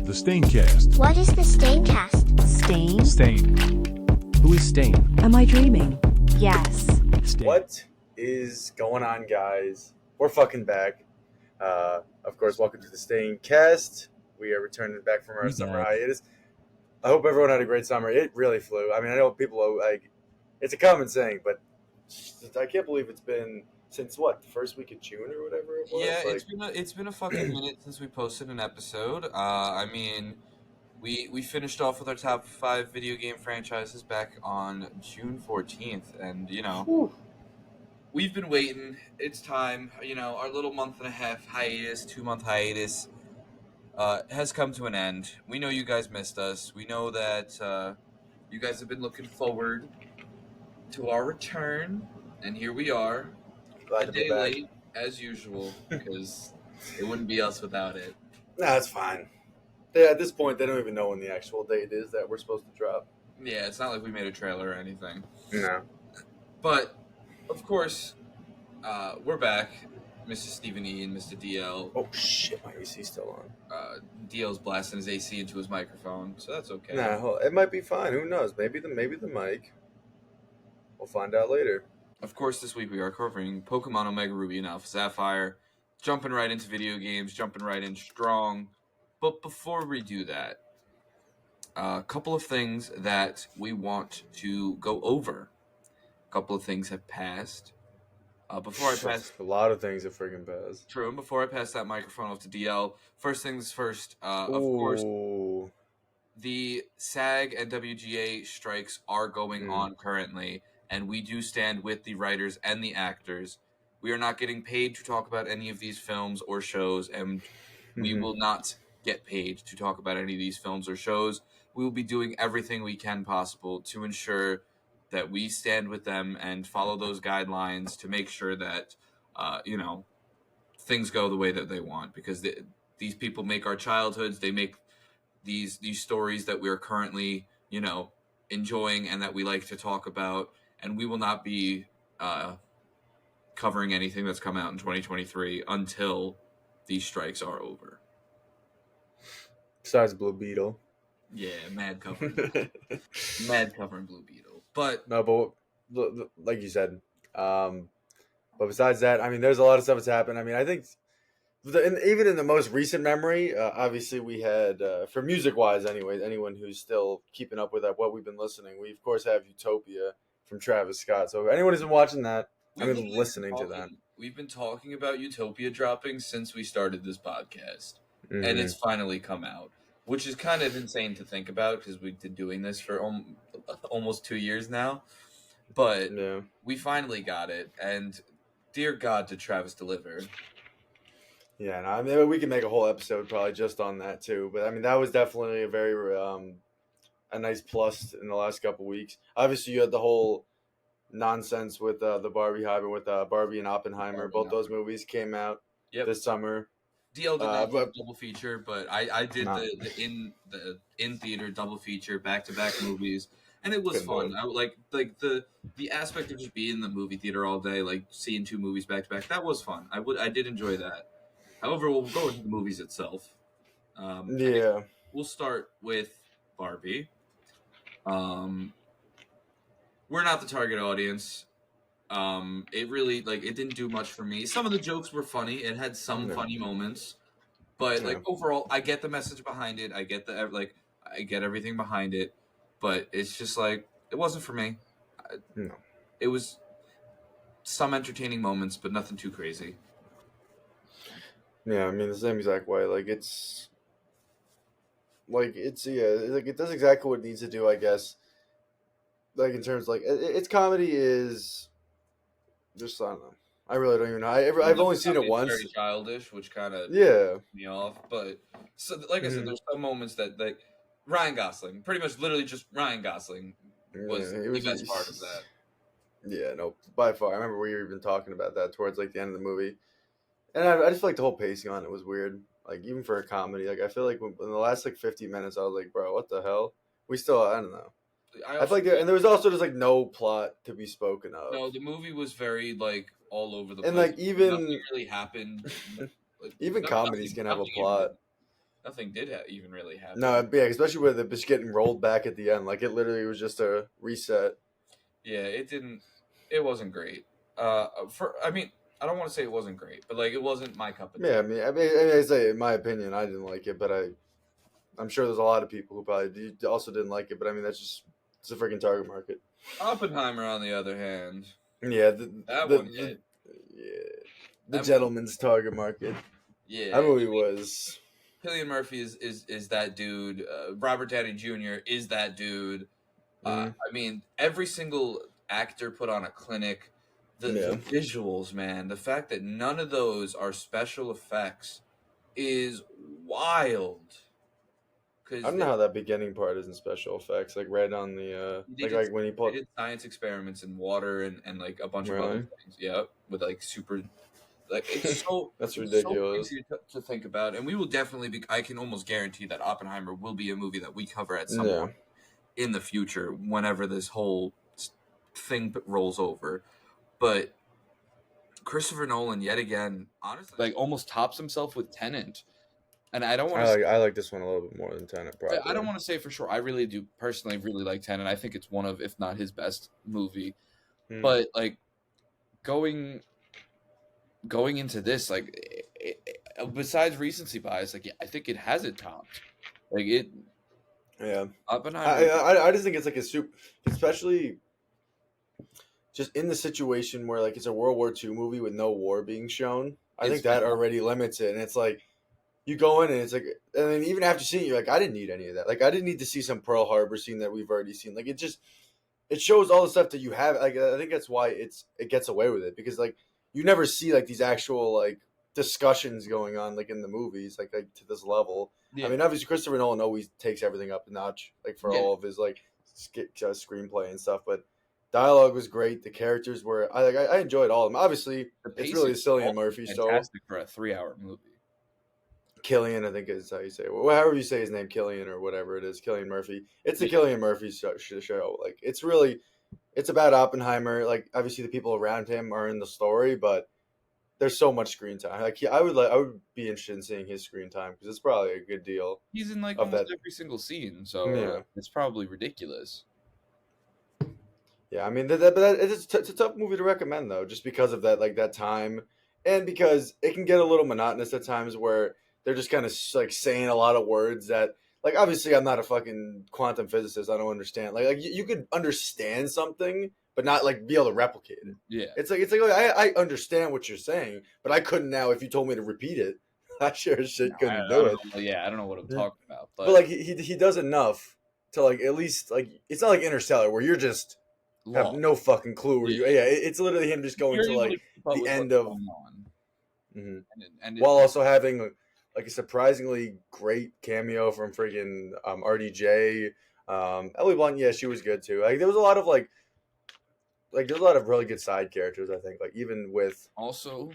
The Staincast. What is the Staincast? Stain? Stain. Who is Stain? Am I dreaming? Yes. Stain. What is going on, guys? We're fucking back. Of course, welcome to the Staincast. We are returning back from our summer hiatus. I hope everyone had a great summer. It really flew. I mean, I know people are like, it's a common saying, but I can't believe it's been since what, the first week of June or whatever it was. Yeah, it's been a fucking minute since we posted an episode. I mean, we finished off with our top 5 video game franchises back on June 14th, and we've been waiting. It's time. Our little month and a half hiatus, 2-month hiatus, has come to an end. We know you guys missed us. We know that you guys have been looking forward to our return, and here we are. Glad a to be day back. late, as usual, because it wouldn't be us without it. Nah, it's fine. Yeah, at this point, they don't even know when the actual date is that we're supposed to drop. Yeah, it's not like we made a trailer or anything. No. But, of course, we're back. Mr. Stephen E. and Mr. DL. Oh, shit, my AC's still on. DL's blasting his AC into his microphone, so that's okay. Nah, it might be fine. Who knows? Maybe the mic. We'll find out later. Of course, this week we are covering Pokemon Omega Ruby and Alpha Sapphire. Jumping right into video games, jumping right in strong. But before we do that, a couple of things that we want to go over. A couple of things have passed. Before I pass... A lot of things have friggin' passed. True, and before I pass that microphone off to DL, first things first, of course, the SAG and WGA strikes are going on currently, and we do stand with the writers and the actors. We are not getting paid to talk about any of these films or shows, and we will not get paid to talk about any of these films or shows. We will be doing everything we can possible to ensure that we stand with them and follow those guidelines to make sure that, things go the way that they want. Because these people make our childhoods. They make these stories that we're currently, enjoying and that we like to talk about. And we will not be covering anything that's come out in 2023 until these strikes are over. Besides Blue Beetle. Yeah, mad covering Blue Beetle. But no, but like you said, but besides that, I mean, there's a lot of stuff that's happened. I mean, I think even in the most recent memory, obviously we had, for music-wise anyway, anyone who's still keeping up with what we've been listening, we of course have Utopia from Travis Scott. So if anyone who's been watching that, I've been listening to that. We've been talking about Utopia dropping since we started this podcast, and it's finally come out, which is kind of insane to think about because we've been doing this for almost 2 years now. But we finally got it, and dear God, did Travis deliver. Yeah, no, I mean, we can make a whole episode probably just on that too. But I mean, that was definitely a very a nice plus in the last couple weeks. Obviously, you had the whole nonsense with the Barbie hype with Barbie and Oppenheimer. Both those movies came out this summer. DL did not do a double feature, but I did the in theater double feature back to back movies, and it was fun. I like the aspect of just being in the movie theater all day, like seeing 2 movies back to back. That was fun. I did enjoy that. However, we'll go into the movies itself. We'll start with Barbie. We're not the target audience. It really, it didn't do much for me. Some of the jokes were funny. It had some funny moments. But, overall, I get the message behind it. I get I get everything behind it. But it's just, it wasn't for me. It was some entertaining moments, but nothing too crazy. Yeah, I mean, the same exact way. It does exactly what it needs to do, I guess. In terms its comedy is just, I don't know. I really don't even know. I've only seen it once. Very childish, which kind of me off. But so, I said, there's some moments that Ryan Gosling, pretty much, literally just Ryan Gosling was the best part of that. Yeah, no, by far. I remember we were even talking about that towards the end of the movie, and I just feel like the whole pacing on it was weird. Even for a comedy, I feel like in the last 50 minutes, I was like, bro, what the hell? We still, I don't know. I feel like there was also just no plot to be spoken of. No, the movie was very all over the place. And even nothing really happened. Even comedies can have a plot. nothing did even really happen. No, yeah, especially with it just getting rolled back at the end. Like, it literally was just a reset. Yeah, it didn't. It wasn't great. I mean, I don't want to say it wasn't great, but like it wasn't my cup of tea. Yeah, I say, in my opinion, I didn't like it, but I'm sure there's a lot of people who probably also didn't like it. But I mean, it's a freaking target market. Oppenheimer, on the other hand, Yeah, that one hit. The That gentleman's target market. Yeah, That movie was. Cillian Murphy is that dude. Robert Downey Jr. is that dude. I mean, every single actor put on a clinic. The visuals, man. The fact that none of those are special effects is wild. I don't know how that beginning part isn't special effects. Like right on the like when he they did science experiments in water and like a bunch of other things. Yeah, with like super. Like it's so that's ridiculous so crazy to think about, and we will definitely be. I can almost guarantee that Oppenheimer will be a movie that we cover at some point in the future, whenever this whole thing rolls over. But Christopher Nolan, yet again, honestly, like almost tops himself with Tenet, and I don't want to. I like this one a little bit more than Tenet. Probably. I don't want to say for sure. I really do personally really like Tenet. I think it's one of, if not his best movie. But like going into this, like besides recency bias, like I think it has it topped. Like it. Yeah. Oppenheimer. I just think it's like a soup, especially just in the situation where like it's a World War II movie with no war being shown. I think that already limits it, and it's like you go in and it's like, and then even after seeing it, you're like, I didn't need any of that. Like I didn't need to see some Pearl Harbor scene that we've already seen. Like it shows all the stuff that you have. Like I think that's why it gets away with it, because like you never see like these actual like discussions going on like in the movies like to this level. I mean, obviously Christopher Nolan always takes everything up a notch, like for all of his like screenplay and stuff, but dialogue was great. The characters were I enjoyed all of them. Obviously, it's really a Cillian Murphy story. Fantastic for a 3-hour movie. Killian, I think is how you say it. Well, however you say his name, Killian or whatever it is, Cillian Murphy. It's the Cillian Murphy show. Like it's about Oppenheimer. Like obviously the people around him are in the story, but there's so much screen time. Like I would be interested in seeing his screen time because it's probably a good deal. He's in like almost every single scene, so it's probably ridiculous. Yeah, I mean, but it's a tough movie to recommend though, just because of that, like that time, and because it can get a little monotonous at times where they're just kind of like saying a lot of words that, like, obviously I'm not a fucking quantum physicist, I don't understand. Like you could understand something, but not like be able to replicate it. Yeah, it's like I understand what you're saying, but I couldn't now if you told me to repeat it. I sure as shit couldn't do it. I don't know what I'm talking about, but like he does enough to like at least like it's not like Interstellar where you're just have no fucking clue where it's literally him just going to like the end of and while also having like a surprisingly great cameo from freaking RDJ. Emily Blunt, yeah, she was good too. Like there was a lot of like there's a lot of really good side characters, I think, like even with also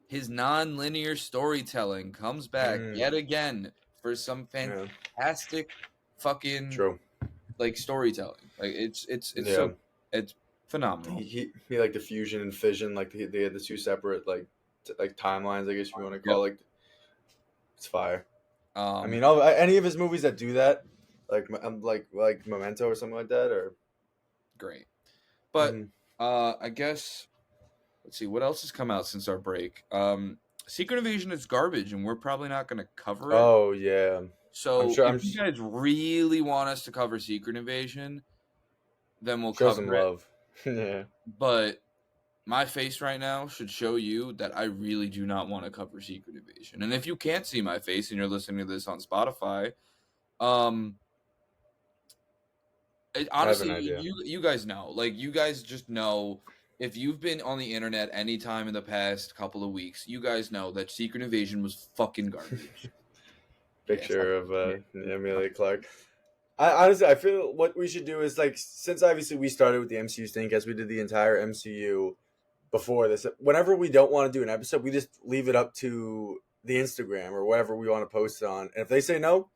his non-linear storytelling comes back yet again for some fantastic fucking like storytelling. Like it's phenomenal. He like the fusion and fission, like they had the two separate like timelines, I guess you want to call it. It's fire. I mean, any of his movies that do that, like Memento or something like that, are great. But I guess let's see what else has come out since our break. Secret Invasion is garbage, and we're probably not going to cover it. Oh yeah. So if you guys really want us to cover Secret Invasion, then we'll cover some love. Yeah. But my face right now should show you that I really do not want to cover Secret Invasion. And if you can't see my face and you're listening to this on Spotify, honestly, you guys know. Like, you guys just know, if you've been on the internet any time in the past couple of weeks, you guys know that Secret Invasion was fucking garbage. Picture of Amelia Clark. I feel what we should do is, like, since obviously we started with the MCU Staincast, we did the entire MCU before this. Whenever we don't want to do an episode, we just leave it up to the Instagram or whatever we want to post it on. And if they say no,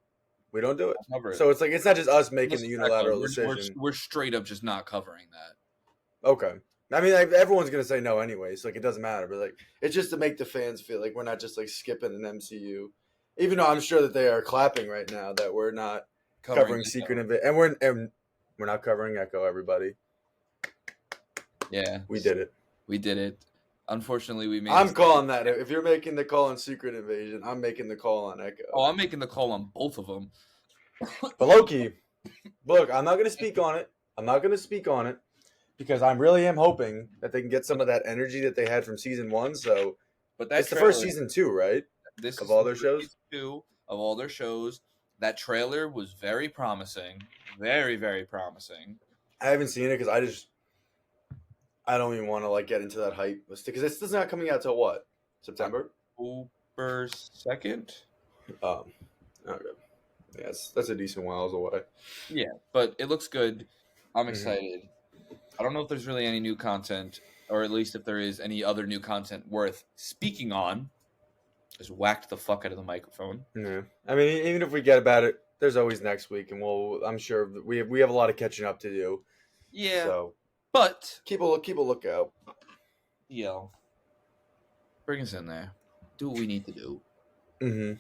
we don't do it. So it's like it's not just us making the unilateral decision. We're straight up just not covering that. Okay. I mean, like, everyone's gonna say no anyway, so like it doesn't matter. But like, it's just to make the fans feel like we're not just like skipping an MCU. Even though I'm sure that they are clapping right now that we're not covering Secret Invasion, and we're not covering Echo. Everybody, Yeah, we did it. We did it. Unfortunately, we made. I'm calling that. If you're making the call on Secret Invasion, I'm making the call on Echo. Oh, I'm making the call on both of them. But Loki, look, I'm not going to speak on it. Because I really am hoping that they can get some of that energy that they had from season 1. So, but it's the first season 2, right? This of is all their shows. 2 of all their shows. That trailer was very promising, very very promising. I haven't seen it because I don't even want to like get into that hype because this is not coming out till what? September? October 2nd. Okay. Yes, that's a decent whiles away. Yeah, but it looks good. I'm excited. I don't know if there's really any new content, or at least if there is any other new content worth speaking on. Just whacked the fuck out of the microphone. Yeah, I mean, even if we get about it, there's always next week, and I'm sure we have a lot of catching up to do. Yeah, so but keep a lookout. Yo, bring us in there. Do what we need to do.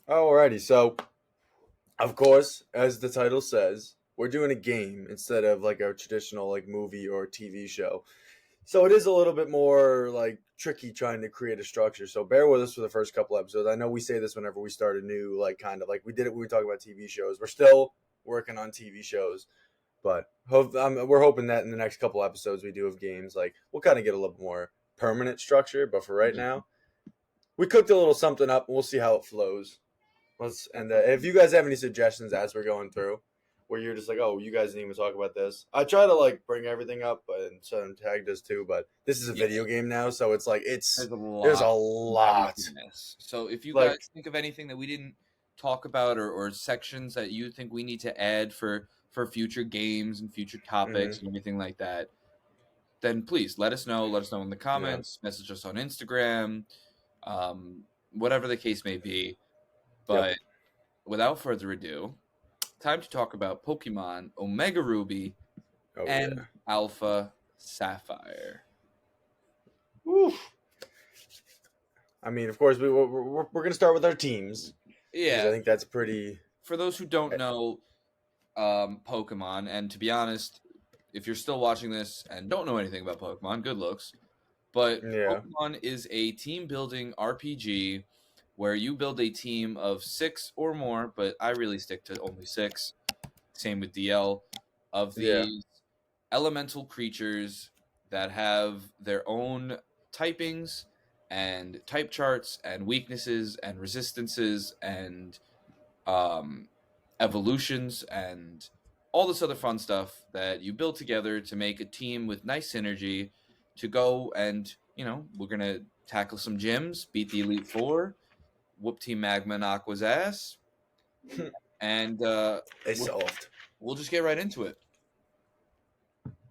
Alrighty, so of course, as the title says, we're doing a game instead of like a traditional like movie or TV show. So it is a little bit more like tricky trying to create a structure. So bear with us for the first couple episodes. I know we say this whenever we start a new like kind of like we did it when we talk about TV shows. We're still working on TV shows, but we're hoping that in the next couple episodes we do of games like we'll kind of get a little more permanent structure. But for right now, we cooked a little something up and we'll see how it flows. If you guys have any suggestions as we're going through, where you're just like, oh, you guys didn't even talk about this. I try to like bring everything up, and so Tag does too. But this is a video game now, so it's like there's a lot. So if you guys think of anything that we didn't talk about, or sections that you think we need to add for future games and future topics and everything like that, then please let us know. Let us know in the comments. Message us on Instagram, whatever the case may be. But without further ado, time to talk about Pokemon Omega Ruby and Alpha Sapphire. Woo. I mean, of course, we're going to start with our teams. Yeah. I think that's pretty... For those who don't know Pokemon, and to be honest, if you're still watching this and don't know anything about Pokemon, good looks. But Pokemon is a team-building RPG where you build a team of 6 or more, but I really stick to only 6. Same with DL, of these elemental creatures that have their own typings and type charts and weaknesses and resistances and evolutions and all this other fun stuff that you build together to make a team with nice synergy to go and, we're going to tackle some gyms, beat the Elite Four, whoop Team Magma and Aqua's ass, and we'll just get right into it.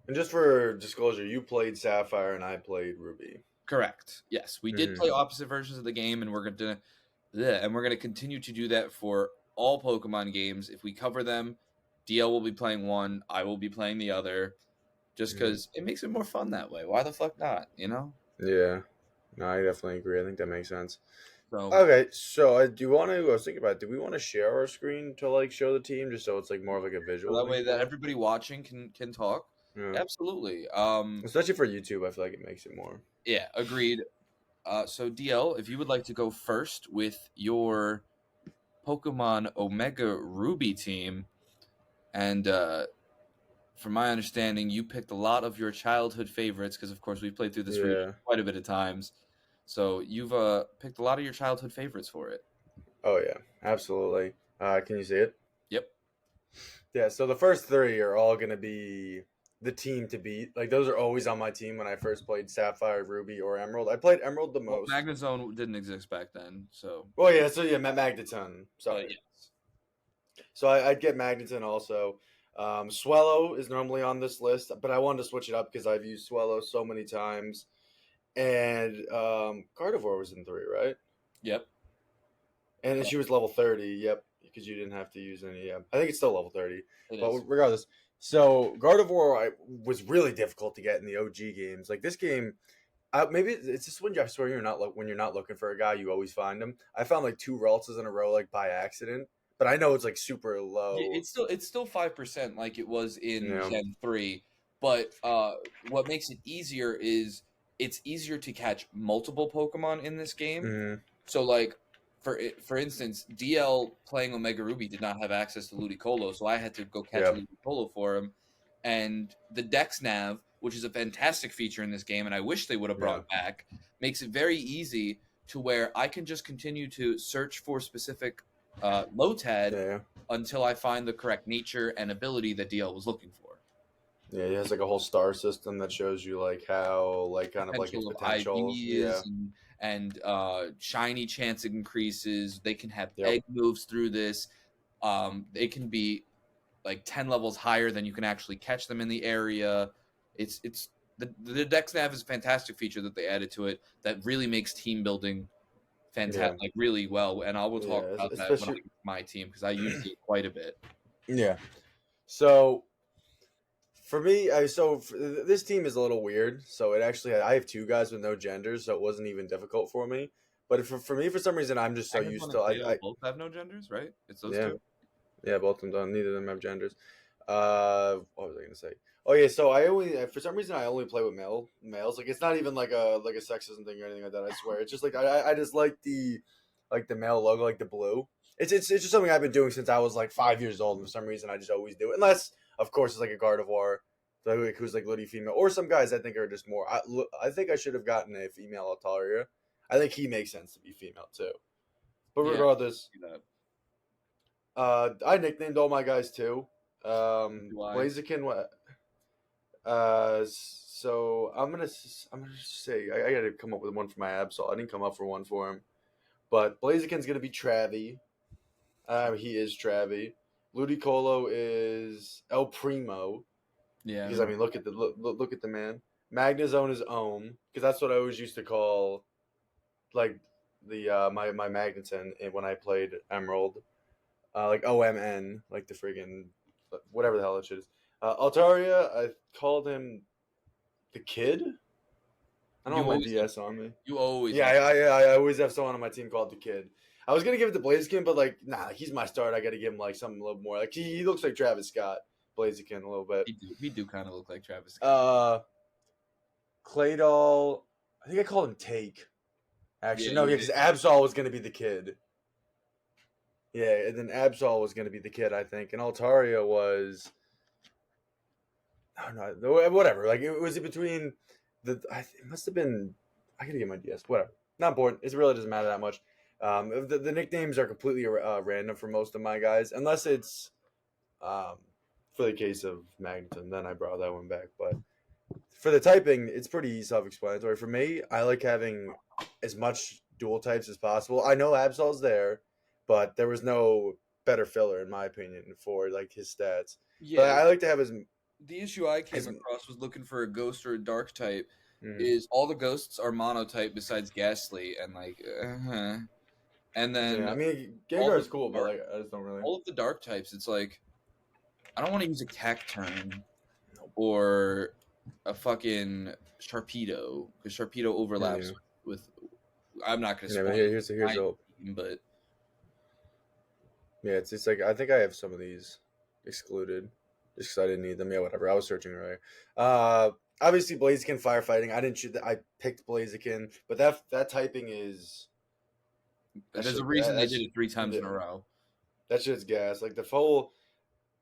And just for disclosure, you played Sapphire and I played Ruby. Correct. Yes, we did play opposite versions of the game, and we're gonna continue to do that for all Pokemon games. If we cover them, DL will be playing one, I will be playing the other, just because it makes it more fun that way. Why the fuck not? Yeah. No, I definitely agree. I think that makes sense. So, okay, so I was thinking about it. Do we want to share our screen to like show the team just so it's like more of like a visual? That way that everybody watching can talk. Yeah. Absolutely. Especially for YouTube, I feel like it makes it more. Yeah, agreed. So DL, if you would like to go first with your Pokemon Omega Ruby team, and from my understanding, you picked a lot of your childhood favorites because, of course, we've played through this quite a bit of times. So you've picked a lot of your childhood favorites for it. Oh, yeah. Absolutely. Can you see it? Yep. Yeah, so the first 3 are all going to be the team to beat. Like, those are always on my team when I first played Sapphire, Ruby, or Emerald. I played Emerald the most. Magnezone didn't exist back then, so... Well, yeah, Magneton. Sorry. Yes. So I'd get Magneton also. Swellow is normally on this list, but I wanted to switch it up because I've used Swellow so many times. And Gardevoir was in 3, right? Yep. And she was level 30, yep, because you didn't have to use any. I think it's still level 30. Regardless. So Gardevoir was really difficult to get in the OG games. Like this game, Maybe it's just when I swear when you're not looking for a guy, you always find him. I found like 2 Raltzes in a row like by accident, but I know it's like super Yeah, low. it's still 5% like it was in Yeah. Gen 3, but what makes it easier is it's easier to catch multiple Pokemon in this game. Hmm. So like for instance, DL playing Omega Ruby did not have access to Ludicolo, so I had to go catch Yeah. Ludicolo for him. And the Dex Nav, which is a fantastic feature in this game, and I wish they would have brought back, makes it very easy to where I can just continue to search for specific Lotad Yeah. until I find the correct nature and ability that DL was looking for. Yeah, he has like a whole star system that shows you like how like kind of like its Potential of potentials. Yeah. IVs and shiny chance increases. They can have Yep. egg moves through this. They can be like 10 levels higher than you can actually catch them in the area. It's the Dex Nav is a fantastic feature that they added to it that really makes team building fantastic, Yeah. like really well. And I will talk Yeah. about that when I Especially. get to my team because I use it quite a bit. Yeah. So for me, this team is a little weird. So it actually, I have 2 guys with no genders, so it wasn't even difficult for me. But for me, for some reason, I'm just so used Magnezone to. and KO both have no genders, right? It's those Yeah, two. yeah, both of them don't. Neither of them have genders. What was I gonna say? Oh yeah, so I only for some reason I only play with males. Like it's not even like a sexism thing or anything like that. I swear, it's just like I just like the male logo, like the blue. It's just something I've been doing since I was like 5 years old. And for some reason, I just always do it. Unless, of course, it's like a Gardevoir, like who's like literally female, or some guys I think are just more. I think I should have gotten a female Altaria. I think he makes sense to be female too. But Yeah, regardless, do that. I nicknamed all my guys too. Do I? Blaziken. So I'm gonna say I got to come up with one for my Absol. I didn't come up for one for him, but Blaziken's gonna be Travie. He is Travie. Ludicolo is El Primo Yeah. because I mean look at the man. Magnezone is Ohm because that's what I always used to call like the my Magneton when I played Emerald. Like OMN, like the friggin' whatever the hell that shit is. Altaria, I called him the kid. I don't You have my always DS on me. You always Yeah, have. I always have someone on my team called the kid. I was gonna give it to Blaziken, but like, nah, he's my start. I got to give him like something a little more. Like he looks like Travis Scott, Blaziken a little bit. He do kind of look like Travis. Claydol, I think I called him Take. Actually, Yeah, no, you yeah, because did. Absol was gonna be the kid. Yeah, and then Absol was gonna be the kid, I think, and Altaria was. I don't know, whatever. Like it was in between it must have been. I gotta get my DS. Whatever. Not important. It really doesn't matter that much. The nicknames are completely random for most of my guys, unless it's for the case of Magneton. Then I brought that one back. But for the typing, it's pretty self-explanatory. For me, I like having as much dual types as possible. I know Absol's there, but there was no better filler in my opinion for like his stats. But Yeah, I like to have as the issue I came as across was looking for a ghost or a dark type. mm, Is all the ghosts are monotype besides Ghastly, and like, and then yeah. I mean, all Gengar the is cool, but dark, like I just don't really. all of the dark types, it's like I don't want to use a Cacturn or a fucking Sharpedo because Sharpedo overlaps Yeah. with. I'm not going to Yeah, but spoil here's my a team, but yeah. It's like I think I have some of these excluded just because I didn't need them. Yeah, whatever. I was searching earlier. Obviously Blaziken firefighting. I didn't shoot. I picked Blaziken, but that typing is there's a reason they did it 3 times in a row. that shit's gas. Like the full,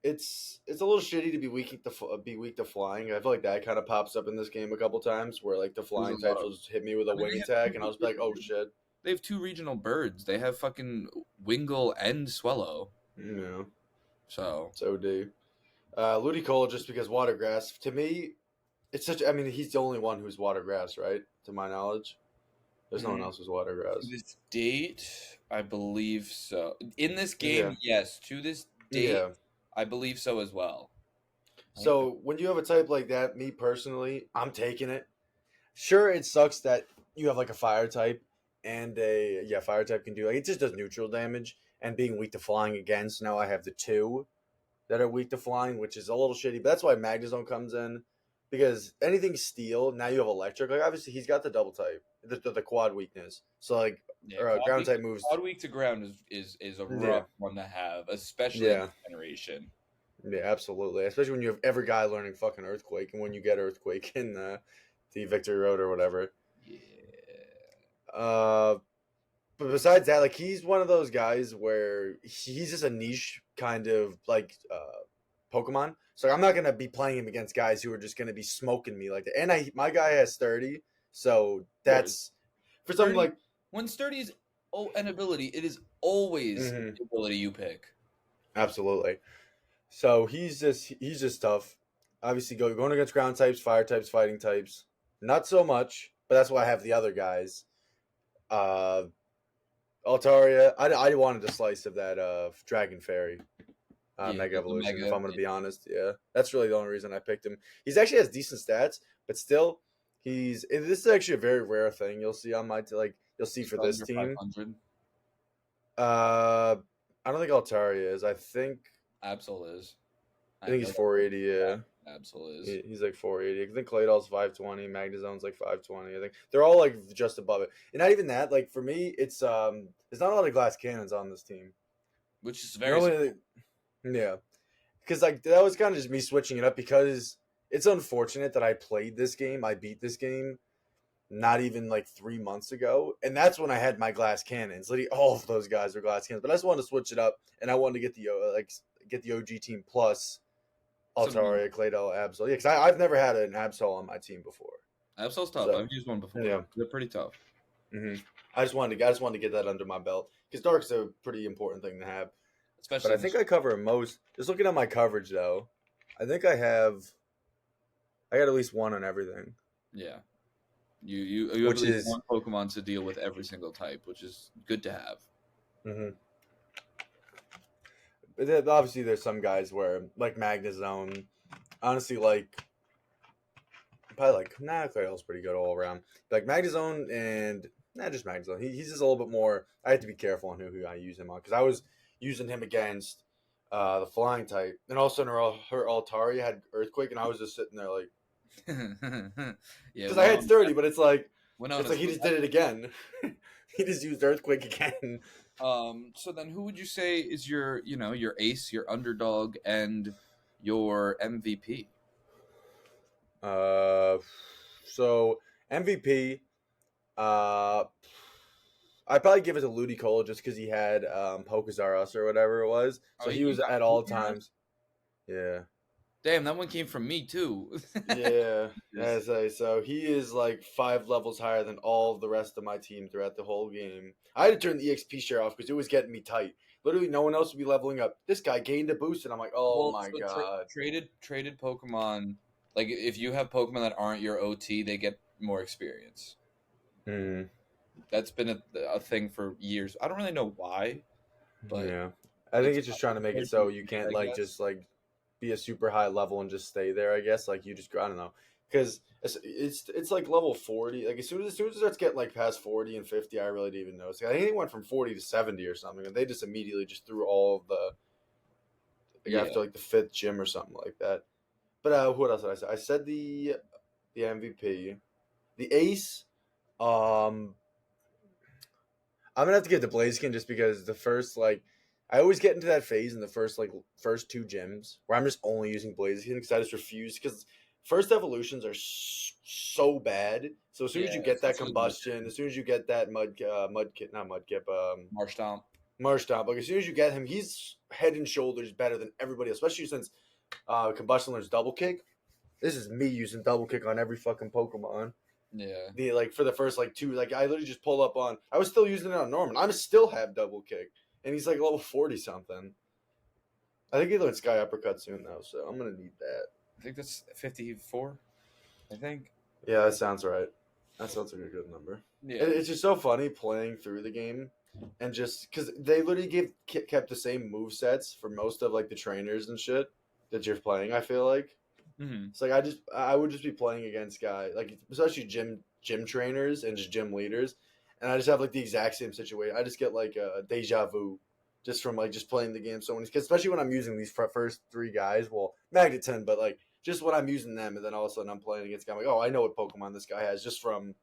it's a little shitty to be weak to flying. I feel like that kind of pops up in this game a couple times where like the flying types will just hit me with a wing attack, and I was like, oh shit. They have 2 regional birds. They have fucking Wingull and Swallow. Yeah. So So do. Ludicolo just because water grass. To me, it's such. I mean, he's the only one who's water grass, right? To my knowledge, there's no one else who's water grass. to this date, I believe so. In this game, yes. To this date, Yeah. I believe so as well. So when you have a type like that, me personally, I'm taking it. Sure, it sucks that you have like a fire type and fire type can do like it just does neutral damage and being weak to flying again. So now I have the 2 that are weak to flying, which is a little shitty. But that's why Magnezone comes in. because anything steel, now you have electric. Like obviously he's got the double type, the quad weakness. So like Yeah, ground type moves. quad weak to ground is a rough one to have, especially in Yeah. this generation. Yeah, absolutely. Especially when you have every guy learning fucking Earthquake, and when you get Earthquake in the Victory Road or whatever. Yeah. But besides that, like he's one of those guys where he's just a niche kind of like Pokemon. So I'm not gonna be playing him against guys who are just gonna be smoking me like that. And my guy has 30, so that's for something Sturdy, like when sturdy is an ability, it is always Mhm. the ability you pick. Absolutely. So he's just tough. Obviously, going against ground types, fire types, fighting types, not so much. But that's why I have the other guys. Uh, Altaria, I wanted a slice of that Dragon Fairy Mega the Evolution. Mega, If I'm gonna be honest, yeah, that's really the only reason I picked him. He's actually has decent stats, but still, this is actually a very rare thing you'll see on my you'll see for this under team. 500. I don't think Altaria is. I think Absol is. he's 480. Yeah. Absol is. He's like 480. I think Claydoll's 520. Magnezone's like 520. I think they're all like just above it. And not even that. Like for me, it's there's not a lot of glass cannons on this team. Which is very Yeah. Because like that was kind of just me switching it up because it's unfortunate that I played this game. I beat this game not even like 3 months ago, and that's when I had my glass cannons. Literally, all of those guys were glass cannons. But I just wanted to switch it up, and I wanted to get the OG team plus Altaria, Claydol, Absol. Yeah, because I've never had an Absol on my team before. Absol's tough. So, I've used one before. yeah. They're pretty tough. Mm-hmm. I just wanted to get that under my belt because Dark's a pretty important thing to have. Especially But I think I cover most. Just looking at my coverage though, I think I got at least one on everything. Yeah. You have Which at least is- one Pokemon to deal with every single type, which is good to have. Mm-hmm. But then, obviously, there's some guys where like Magnezone, honestly, like probably like Claydol's pretty good all around. Like Magnezone and not just Magnezone, he's just a little bit more. I have to be careful on who I use him on because I was using him against the flying type, and all of a sudden her Altaria had Earthquake, and I was just sitting there like Yeah, because I had 30, but it's like Winona, he just did it again. He just used Earthquake again. So then who would you say is your ace, your underdog, and your MVP? So MVP, I'd probably give it to Ludicolo just because he had Pokezaurus or whatever it was. So he was at all times. Yeah. Damn, that one came from me too. Yeah. So he is like 5 levels higher than all of the rest of my team throughout the whole game. I had to turn the EXP share off because it was getting me tight. Literally, no one else would be leveling up. This guy gained a boost, and I'm like, oh my god. Traded Pokemon. Like if you have Pokemon that aren't your OT, they get more experience. Hmm. That's been a thing for years. I don't really know why, but yeah, I think it's just trying to make it so you can't like just like be a super high level and just stay there. I guess like you just I don't know because it's like level 40. Like as soon as it starts getting like past 40 and 50, I really didn't even notice. I think it went from 40 to 70 or something, and they just immediately just threw all of the after like the 5th gym or something like that. But what else did I say? I said the MVP, the ace. I'm gonna have to get the Blaziken just because the first like I always get into that phase in the first 2 gyms where I'm just only using Blaziken because I just refuse because first evolutions are so bad. So as soon as you get that combustion, as soon as you get that Marsh Stomp, like as soon as you get him, he's head and shoulders better than everybody else, especially since combustion learns double kick. This is me using double kick on every fucking Pokemon. Yeah. For the first 2, I literally just pull up on. I was still using it on Norman. I still have double kick, and he's like level 40 something. I think he learned Sky Uppercut soon though, so I'm gonna need that. I think that's 54. I think. Yeah, that sounds right. That sounds like a good number. Yeah. It's just so funny playing through the game, and just because they literally kept the same move sets for most of like the trainers and shit that you're playing. I feel like. Mm-hmm. It's like I would just be playing against guys like especially gym trainers and just gym leaders, and I just have like the exact same situation. I just get like a deja vu just from like just playing the game so many, especially when I'm using these first 3 guys. Well, Magneton, but like just when I'm using them, and then all of a sudden I'm playing against a guy, I'm like, oh, I know what Pokemon this guy has just from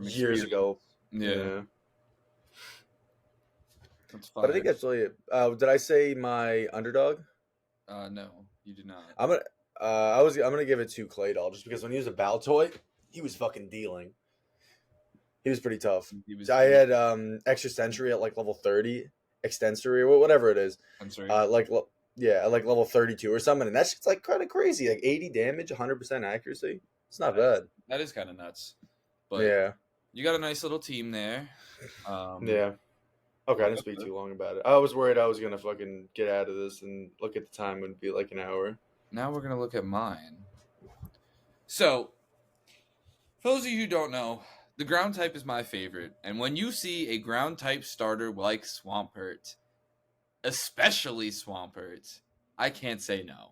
years experience. ago. Yeah. That's fine. But I think that's really it. Did I say my underdog? No, you did not. I'm gonna give it to Claydol just because when he was a Baltoy, he was fucking dealing. He was pretty tough. I had extra sensory at like level 30, extensory or whatever it is. I'm sorry. Like level 32 or something, and that's just like kind of crazy. Like 80 damage, 100% accuracy. It's not bad. That is kind of nuts. But Yeah. you got a nice little team there. Yeah. Okay, I didn't speak too long about it. I was worried I was gonna fucking get out of this and look at the time, it would be like an hour. Now we're gonna look at mine. So, for those of you who don't know, the ground type is my favorite, and when you see a ground type starter like Swampert, especially Swampert, I can't say no.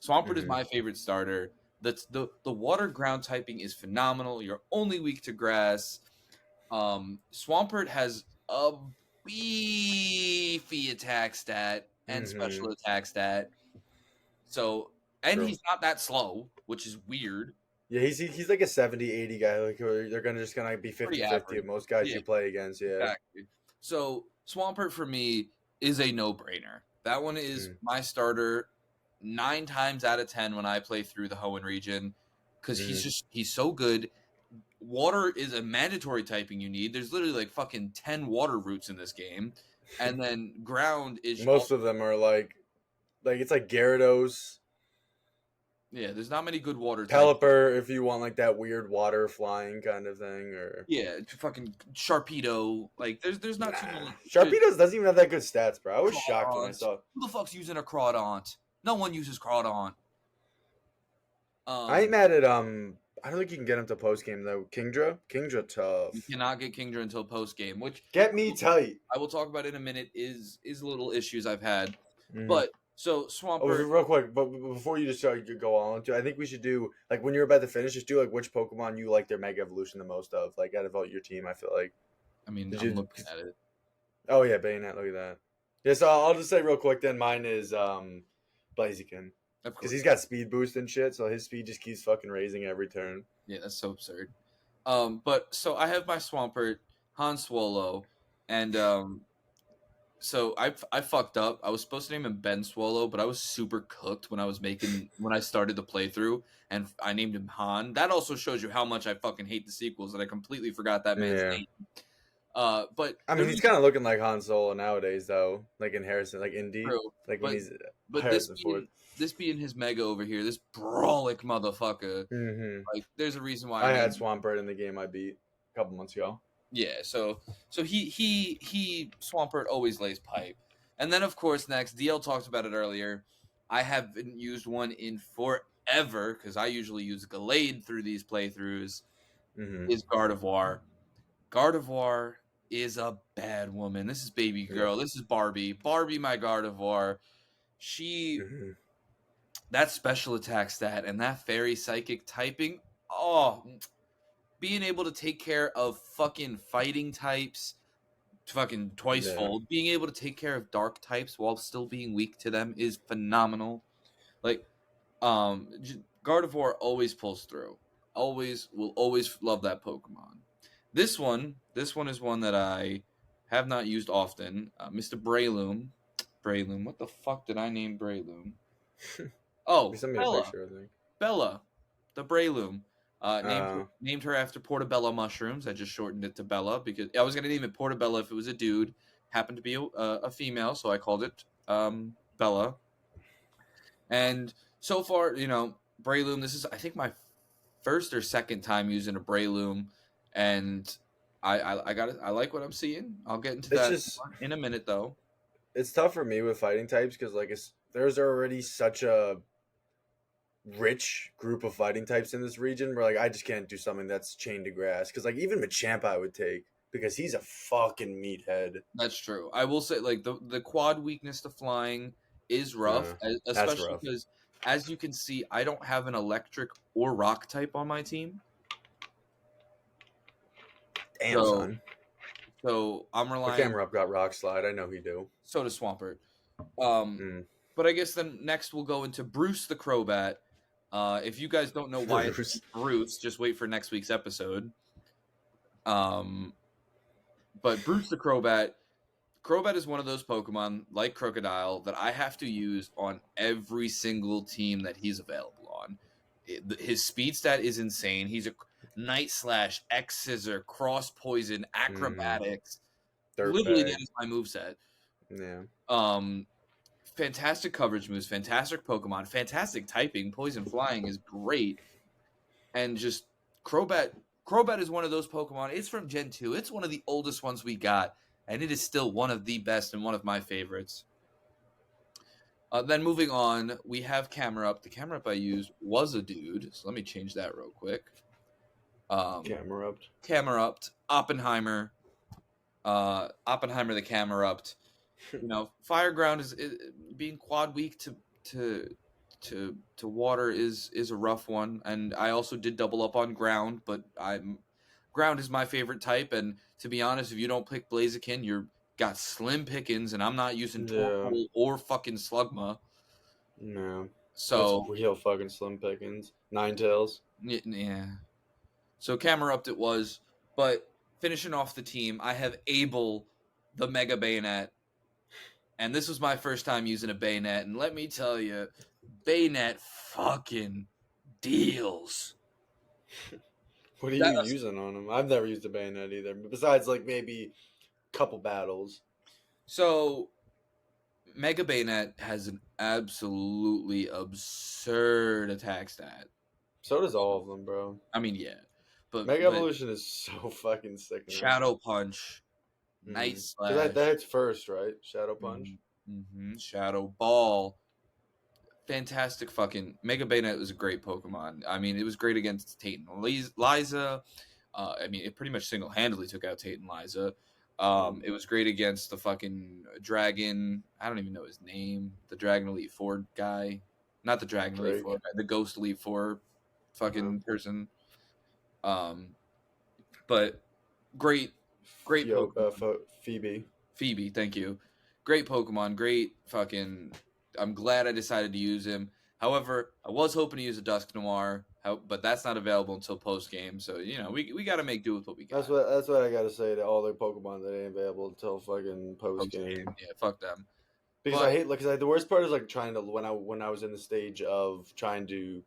Swampert is my favorite starter. The water ground typing is phenomenal. You're only weak to grass. Swampert has a beefy attack stat and special attack stat. So, and True. he's not that slow, which is weird. Yeah, he's like a 70-80 guy. Like they're gonna be 50-50 of most guys you play against. Yeah. Exactly. So Swampert for me is a no-brainer. That one is my starter 9 times out of 10 when I play through the Hoenn region because he's so good. Water is a mandatory typing you need. There's literally like fucking 10 water roots in this game, and then ground is most of them are like it's like Gyarados. Yeah, there's not many good water types. Pelipper, if you want like that weird water flying kind of thing, or fucking Sharpedo. Like there's not too many. Sharpedo doesn't even have that good stats, bro. I was shocked when I saw. Who the fuck's using a Crawdaunt? No one uses Crawdaunt. I ain't mad at I don't think you can get him to post game though. Kingdra tough. You cannot get Kingdra until post game, which get me tight. I will talk about in a minute. Is little issues I've had, but so Swampert. Oh, real quick, but before you just go on to, I think we should do like when you're about to finish, just do like which Pokemon you like their Mega Evolution the most of, like out of all your team. I feel like. I mean, I'm looking at it. Oh yeah, Bayonet. Look at that. Yeah, so I'll just say real quick. Then mine is Blaziken. Because he's got speed boost and shit, so his speed just keeps fucking raising every turn. Yeah, that's so absurd. But so I have my Swampert, Han Swallow, and so I fucked up. I was supposed to name him Ben Swallow, but I was super cooked when I started the playthrough, and I named him Han. That also shows you how much I fucking hate the sequels that I completely forgot that man's name. But I mean, he's kind of looking like Han Solo nowadays, though, like in Harrison, like Indy, like when he's Harrison Ford. This being his Mega over here, this brawlic motherfucker. Like, there's a reason why I had Swampert in the game I beat a couple months ago. Yeah, so he Swampert always lays pipe, and then of course next DL talked about it earlier. I haven't used one in forever because I usually use Gallade through these playthroughs. Is Gardevoir. Gardevoir is a bad woman. This is baby girl. This is Barbie. Barbie, my Gardevoir. She. That special attack stat and that fairy psychic typing, being able to take care of fucking fighting types, fucking twice fold, being able to take care of dark types while still being weak to them is phenomenal. Like, Gardevoir always pulls through. Will always love that Pokemon. This one is one that I have not used often. Mr. Breloom. What the fuck did I name Breloom? Oh, Bella. Picture, I think. Bella, the Breloom. Named her after Portobello mushrooms. I just shortened it to Bella because I was going to name it Portobello if it was a dude. Happened to be a female, so I called it Bella. And so far, Breloom, this is, I think, my first or second time using a Breloom. And I got it. I like what I'm seeing. I'll get into that in a minute, though. It's tough for me with fighting types because, like, there's already such a rich group of fighting types in this region where like I just can't do something that's chained to grass because like even Machamp I would take because he's a fucking meathead. That's true. I will say like the quad weakness to flying is rough, especially because as you can see I don't have an electric or rock type on my team. Damn, son. So I'm relying. Camerup got Rock Slide. I know he do. So does Swampert. But I guess then next we'll go into Bruce the Crobat. If you guys don't know why Bruce. it's Bruce, just wait for next week's episode. But Bruce the Crobat. Crobat is one of those Pokemon, like Crocodile, that I have to use on every single team that he's available on. His speed stat is insane. He's a Night Slash, X Scissor, Cross Poison, Acrobatics. Literally, Dirtbag. that is my moveset. Yeah. Fantastic coverage moves, fantastic Pokemon, fantastic typing. Poison Flying is great. And just Crobat is one of those Pokemon. It's from Gen 2. It's one of the oldest ones we got. And it is still one of the best and one of my favorites. Then moving on, we have Camerupt. The Camerupt I used was a dude. So let me change that real quick. Camerupt, Oppenheimer. Oppenheimer the Camerupt. Fire Ground is being quad weak to water is a rough one, and I also did double up on ground, but ground is my favorite type, and to be honest, if you don't pick Blaziken, you're got slim pickings, and I'm not using Torkoal or fucking Slugma. No. So that's real fucking slim pickings. Ninetales. Yeah. So Camerupt it was, but finishing off the team, I have Abel the Mega Bayonet. And this was my first time using a Bayonet, and let me tell you, Bayonet fucking deals. What are you using on him? I've never used a Bayonet either, besides like maybe a couple battles. So, Mega Bayonet has an absolutely absurd attack stat. So does all of them, bro. I mean, yeah. But Mega Evolution is so fucking sick. Shadow Punch. Night Slash. That's first, right? Shadow Punch. Mm-hmm. Shadow Ball. Fantastic fucking Mega Bayonet was a great Pokemon. I mean, it was great against Tate and Liza. I mean, it pretty much single-handedly took out Tate and Liza. It was great against the fucking Dragon. I don't even know his name. The Dragon Elite Four guy. Not the Dragon Elite Four guy. The Ghost Elite Four fucking person. But great Pokemon. Phoebe, thank you. Great Pokemon, great fucking. I'm glad I decided to use him. However, I was hoping to use a Dusk Noir, but that's not available until post game. So we got to make do with what we got. That's what I got to say to all the Pokemon that ain't available until fucking post game. Yeah, fuck them. Because I hate the worst part is like trying to when I was in the stage of trying to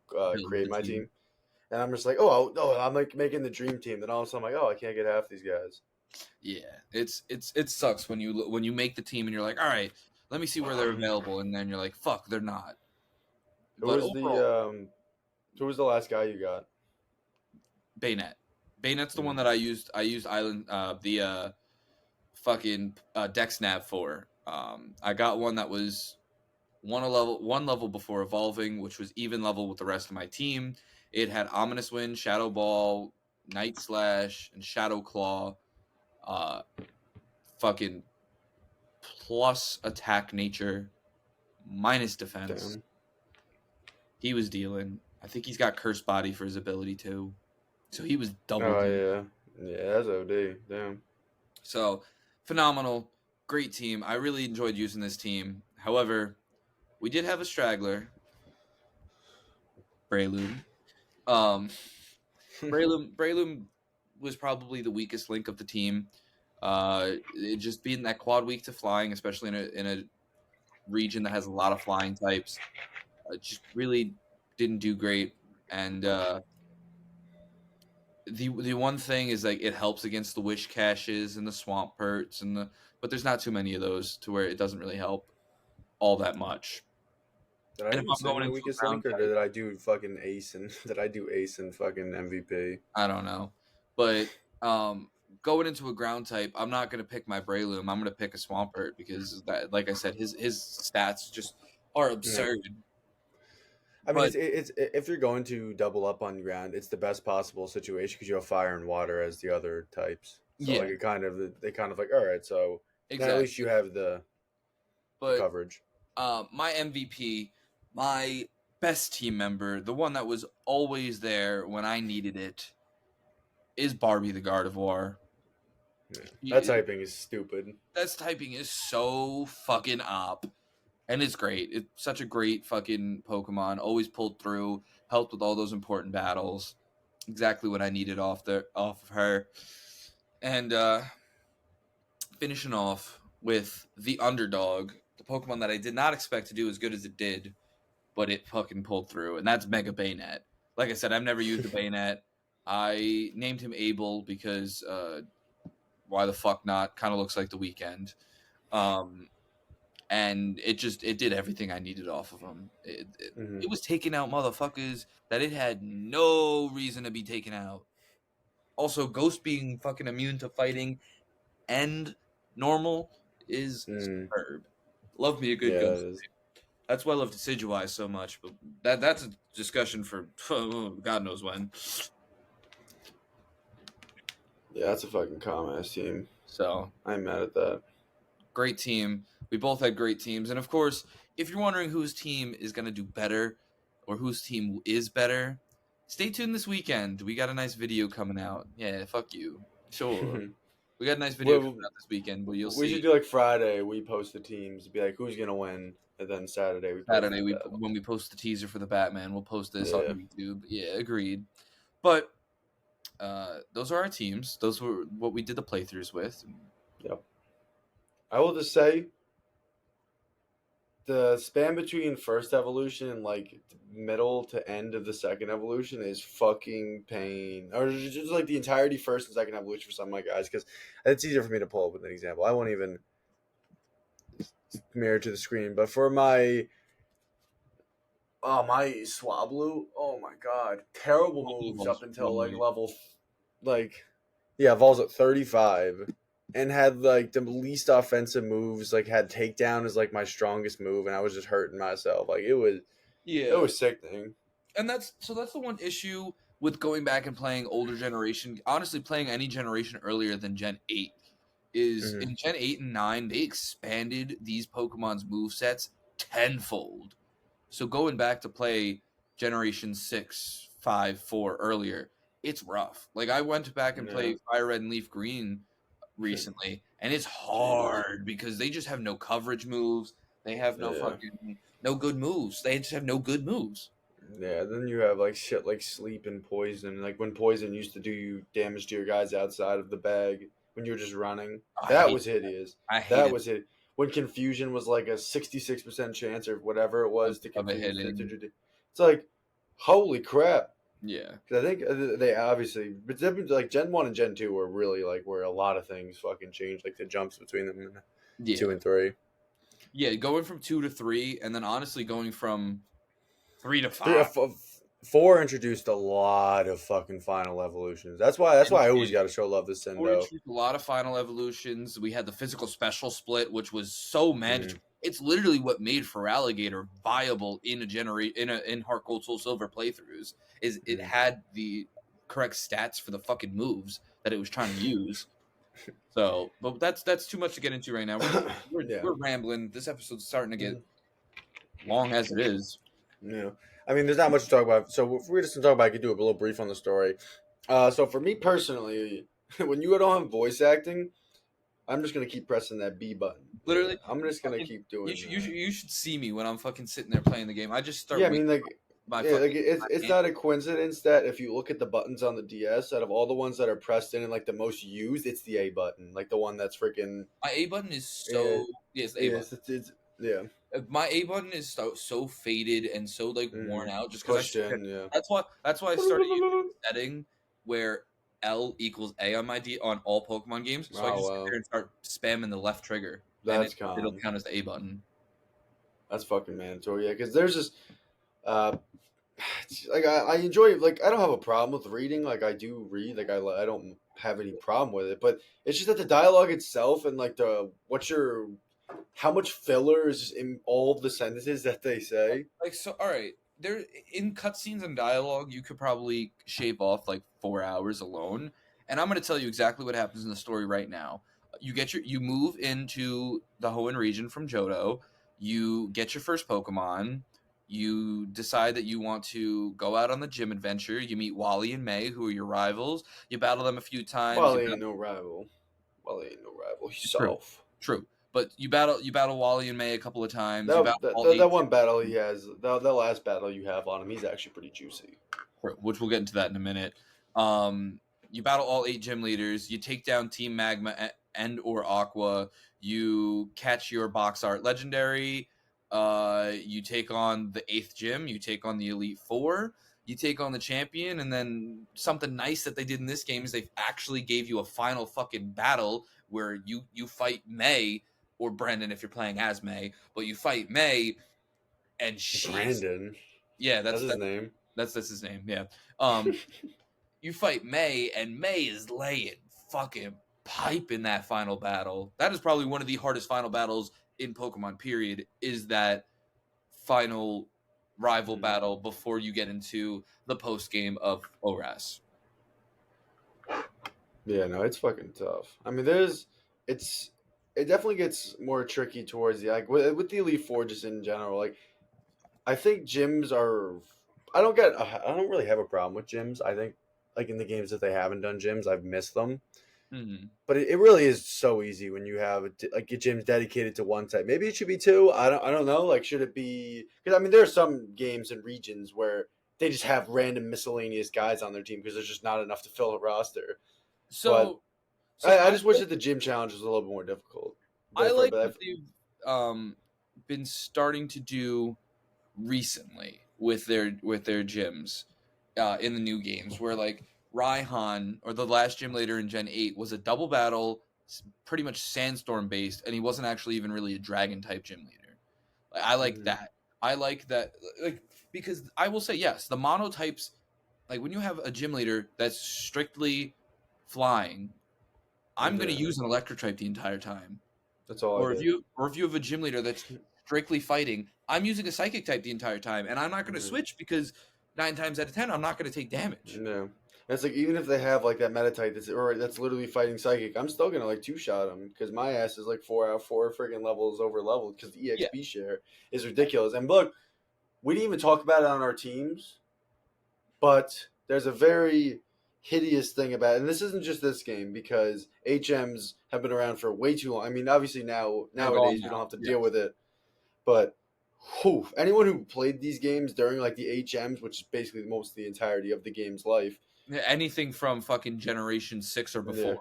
create my team. And I'm just like, I'm like making the dream team. Then all of a sudden I'm like, I can't get half these guys. Yeah, it sucks when you make the team and you're like, all right, let me see where they're available, and then you're like, fuck, they're not. Who was the last guy you got? Bayonet. Bayonet's the one that I used. I used Island fucking Dex Nav for. I got one that was one level before evolving, which was even level with the rest of my team. It had Ominous Wind, Shadow Ball, Night Slash, and Shadow Claw. Fucking plus attack nature, minus defense. Damn. He was dealing. I think he's got Curse Body for his ability too. So he was double. Oh yeah, that's OD. Damn. So phenomenal, great team. I really enjoyed using this team. However, we did have a straggler, Breloom. Breloom was probably the weakest link of the team. It just being that quad weak to flying, especially in a region that has a lot of flying types, just really didn't do great. And the one thing is like it helps against the wish caches and the swamp perts but there's not too many of those to where it doesn't really help all that much. Did I even say my weakest link, or did I do fucking ace and fucking MVP? I don't know, but going into a ground type, I'm not gonna pick my Breloom. I'm gonna pick a Swampert because that, like I said, his stats just are absurd. Yeah. I mean, it's if you're going to double up on ground, it's the best possible situation because you have fire and water as the other types. So like they kind of like, all right, so exactly. At least you have the coverage. My MVP, my best team member, the one that was always there when I needed it, is Barbie the Gardevoir. Yeah. That typing is stupid. That typing is so fucking op. And it's great. It's such a great fucking Pokemon. Always pulled through, helped with all those important battles. Exactly what I needed off of her. And finishing off with the underdog, the Pokemon that I did not expect to do as good as it did, but it fucking pulled through, and that's Mega Bayonet. Like I said, I've never used the Bayonet. I named him Abel because why the fuck not? Kind of looks like the Weekend. And it did everything I needed off of him. It was taking out motherfuckers that it had no reason to be taken out. Also, Ghost being fucking immune to fighting and normal is superb. Love me a good Yeah, Ghost. it is. That's why I love Decidueye so much, but that's a discussion for God knows when. Yeah, that's a fucking calm ass team. So I'm mad at that. great team. We both had great teams, and of course, if you're wondering whose team is going to do better or whose team is better, stay tuned this weekend. We got a nice video coming out. Yeah, fuck you. Sure, we got a nice video coming out this weekend. But you'll see. We should do like Friday. We post the teams, be like who's gonna win, and then Saturday we post the battle. When we post the teaser for the Batman, we'll post this on Yeah. YouTube. Yeah, agreed. But those are our teams. Those were what we did the playthroughs with. Yep. I will just say the span between first evolution and like middle to end of the second evolution is fucking pain. Or just like the entirety first and second evolution for some of my guys, because it's easier for me to pull up with an example. I won't even mirror to the screen, but for my Swablu, oh my god, terrible moves up until like level, evolves at 35. And had like the least offensive moves, like had takedown as like my strongest move, and I was just hurting myself. Like it was sickening. And that's the one issue with going back and playing older generation. Honestly, playing any generation earlier than Gen 8 is in Gen 8 and 9, they expanded these Pokemon's movesets tenfold. So going back to play Generation 6, 5, 4 earlier, it's rough. Like I went back and played Fire Red and Leaf Green recently, and it's hard because they just have no coverage moves. They have no good moves. They just have no good moves. Yeah, then you have like shit like sleep and poison. Like when poison used to do you damage to your guys outside of the bag when you were just running. That was hideous. That was it. When confusion was like a 66% chance or whatever it was to confuse. It's like, holy crap. Yeah, because I think they obviously, but like Gen 1 and Gen 2 were really like where a lot of things fucking changed, like the jumps between them, 2 and 3. Yeah, going from 2 to 3, and then honestly going from 3 to 5. 4 introduced a lot of fucking final evolutions. That's why I always got to show love to Sendo. 4 introduced a lot of final evolutions. We had the physical special split, which was so mandatory. It's literally what made Feraligatr viable in in Heart Gold Soul Silver playthroughs. Is it had the correct stats for the fucking moves that it was trying to use. So, but that's too much to get into right now. We're rambling. This episode's starting to get long as it is. Yeah, I mean, there's not much to talk about. So if we're just gonna talk about, I could do a little brief on the story. So for me personally, when you don't have voice acting, I'm just gonna keep pressing that B button. Literally, I'm just gonna keep doing. You should see me when I'm fucking sitting there playing the game. I just start. Yeah, I mean, it's not a coincidence that if you look at the buttons on the DS, out of all the ones that are pressed in and like the most used, it's the A button, like the one that's freaking. My A button is so yeah. My A button is so faded and so like worn out just because that's why I started using a setting where L equals A on on all Pokemon games, so I can sit there and start spamming the left trigger. That's it'll count as the A button. That's fucking mandatory, yeah. Because there's just like I enjoy, like I don't have a problem with reading, like I do read, like I don't have any problem with it, but it's just that the dialogue itself and like how much filler is in all of the sentences that they say. Like, so all right, there in cutscenes and dialogue you could probably shave off like 4 hours alone, and I'm going to tell you exactly what happens in the story right now. You move into the Hoenn region from Johto, you get your first Pokemon. You decide that you want to go out on the gym adventure. You meet Wally and May, who are your rivals. You battle them a few times. Wally ain't no rival. He's soft. True. But you battle Wally and May a couple of times. You battle all That 8 one battle he has, the last battle you have on him, he's actually pretty juicy. which we'll get into that in a minute. You battle all 8 gym leaders. You take down Team Magma and or Aqua. You catch your box art legendary. You take on the 8th gym. You take on the Elite Four. You take on the champion, and then something nice that they did in this game is they actually gave you a final fucking battle where you fight May or Brendan if you're playing as May, but you fight May, and Brandon. yeah, That's his name. That's his name. Yeah. You fight May, and May is laying fucking pipe in that final battle. That is probably one of the hardest final battles in Pokemon. Period. Is that final rival battle before you get into the post game of ORAS? Yeah, no, it's fucking tough. I mean, it definitely gets more tricky towards the with the Elite Four just in general. Like, I think gyms are. I don't really have a problem with gyms. I think like in the games that they haven't done gyms, I've missed them. Mm-hmm. But it really is so easy when you have like a gym's dedicated to one type. Maybe it should be 2. I don't know. Like, should it be? Because I mean, there are some games and regions where they just have random miscellaneous guys on their team because there's just not enough to fill a roster. So I just wish that the gym challenge was a little bit more difficult. I like what they've been starting to do recently with their gyms in the new games, where like Raihan, or the last gym leader in Gen 8, was a double battle, pretty much Sandstorm based, and he wasn't actually even really a Dragon type gym leader. Like, I like that. I like that, like, because I will say, yes, the monotypes, like when you have a gym leader that's strictly flying, I'm going to use an electric type the entire time. That's all. Or if you have a gym leader that's strictly fighting, I'm using a psychic type the entire time, and I'm not going to switch because 9 times out of 10 I'm not going to take damage. No, it's like even if they have like that meta type that's literally fighting psychic, I'm still gonna like 2-shot them because my ass is like 4 out of 4 freaking levels over leveled because the EXP share is ridiculous. And look, we didn't even talk about it on our teams, but there's a very hideous thing about it, and this isn't just this game because HMs have been around for way too long. I mean, obviously nowadays we don't have to deal with it, but anyone who played these games during like the HMs, which is basically most of the entirety of the game's life, anything from fucking Generation 6 or before.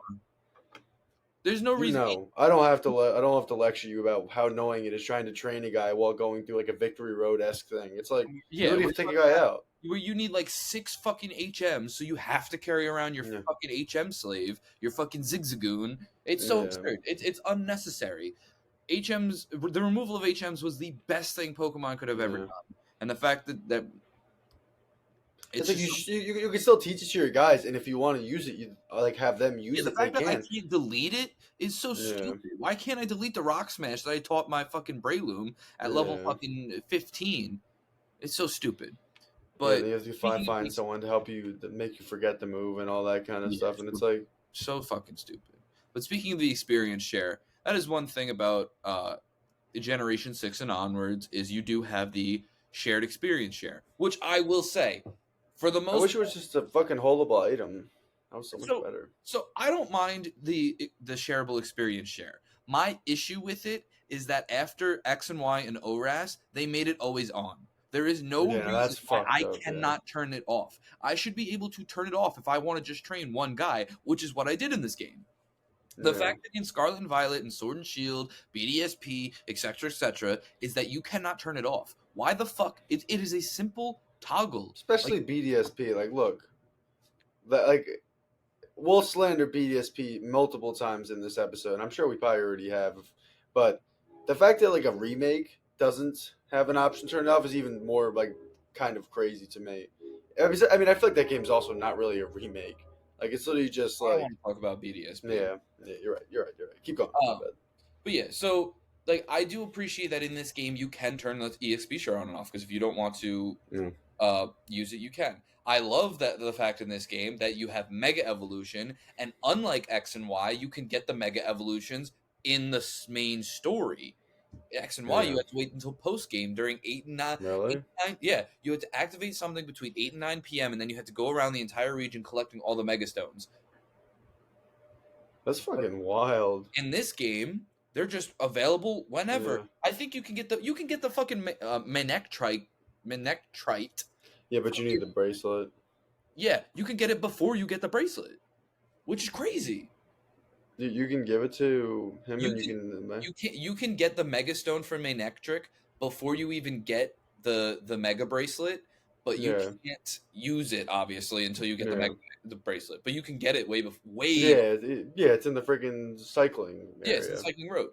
There's no reason. No, I don't have to lecture you about how annoying it is trying to train a guy while going through like a Victory Road-esque thing. It's like you don't even take a guy out. Where you need like 6 fucking HMs, so you have to carry around your fucking HM slave, your fucking Zigzagoon. It's so absurd. It's unnecessary. HMs, the removal of HMs was the best thing Pokemon could have ever done, and the fact that it's like you can still teach it to your guys, and if you want to use it, you like have them use it. The fact that I can't delete it is so stupid. Why can't I delete the Rock Smash that I taught my fucking Breloom at level fucking 15? It's so stupid. But you have to find someone to help you, to make you forget the move and all that kind of stuff, and it's like so fucking stupid. But speaking of the experience share, that is one thing about the Generation 6 and onwards is you do have the shared experience share, which I will say, for the most, I wish it was just a fucking holdable item. That was so much better. So I don't mind the shareable experience share. My issue with it is that after X and Y and ORAS, they made it always on. There is no reason why I cannot turn it off. I should be able to turn it off if I want to just train one guy, which is what I did in this game. The fact that in Scarlet and Violet and Sword and Shield, BDSP, etc., is that you cannot turn it off. Why the fuck? It is a simple toggle. Especially like, BDSP. Like, look, we'll slander BDSP multiple times in this episode, and I'm sure we probably already have. But the fact that like a remake doesn't have an option turned off is even more like kind of crazy to me. I mean, I feel like that game's also not really a remake. Like, it's literally just like. I want to talk about BDSP. Yeah, you're right. Keep going. But yeah, so like I do appreciate that in this game you can turn the EXP share on and off because if you don't want to use it, you can. I love that the fact in this game that you have Mega Evolution, and unlike X and Y, you can get the Mega Evolutions in the main story. X and Y, you had to wait until post game during 8 and 9. Really? 8 and 9. Yeah, you had to activate something between 8 and 9 p.m. and then you had to go around the entire region collecting all the Mega Stones. That's fucking wild. In this game, They're just available whenever. Yeah. I think you can get the fucking Manectrite. Yeah, but you need the bracelet. Yeah, you can get it before you get the bracelet, which is crazy. You can give it to him, You and can you can get the Mega Stone from Manectric before you even get the Mega Bracelet, but you Yeah. can't use it obviously until you get Yeah. the bracelet. But you can get it way before Yeah, it's in the freaking cycling yeah, it's area. the cycling road.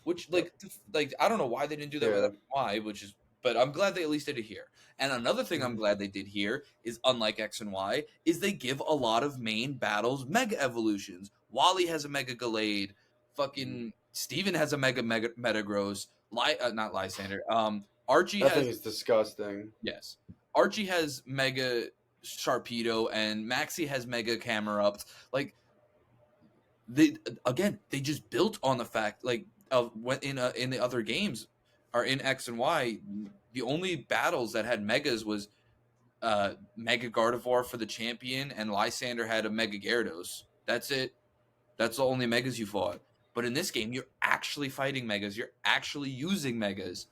Which Yep. like I don't know why they didn't do that with Yeah. Why, which is but I'm glad they at least did it here. And another thing I'm Mhm. glad they did here is unlike X and Y, is they give a lot of main battles mega evolutions. Wally has a Mega Gallade, fucking Steven has a Mega Metagross, not Lysander. Archie That has thing is disgusting. yes. Archie has Mega Sharpedo and Maxie has Mega Camerupt. Like they just built on the fact like of when in the other games or in X and Y, the only battles that had megas was Mega Gardevoir for the champion and Lysander had a Mega Gyarados. That's it. That's the only megas you fought. But in this game, you're actually fighting megas. You're actually using megas.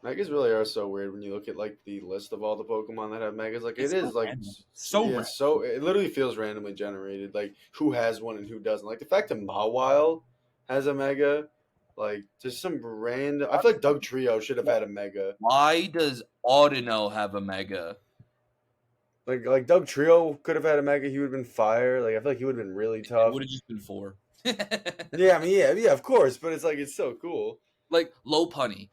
Megas really are so weird when you look at like the list of all the Pokemon that have Megas. Like It's it so is like random. So yeah, random. so it literally feels randomly generated. Like who has one and who doesn't. Like the fact that Mawile has a Mega, like just some random. I feel like Doug Trio should have had a Mega. Why does Audino have a Mega? Like Doug Trio could have had a Mega. He would have been fire. Like I feel like he would have been really It tough. would have just been 4. Yeah, I mean, yeah, of course. But it's like it's so cool. Like low punny.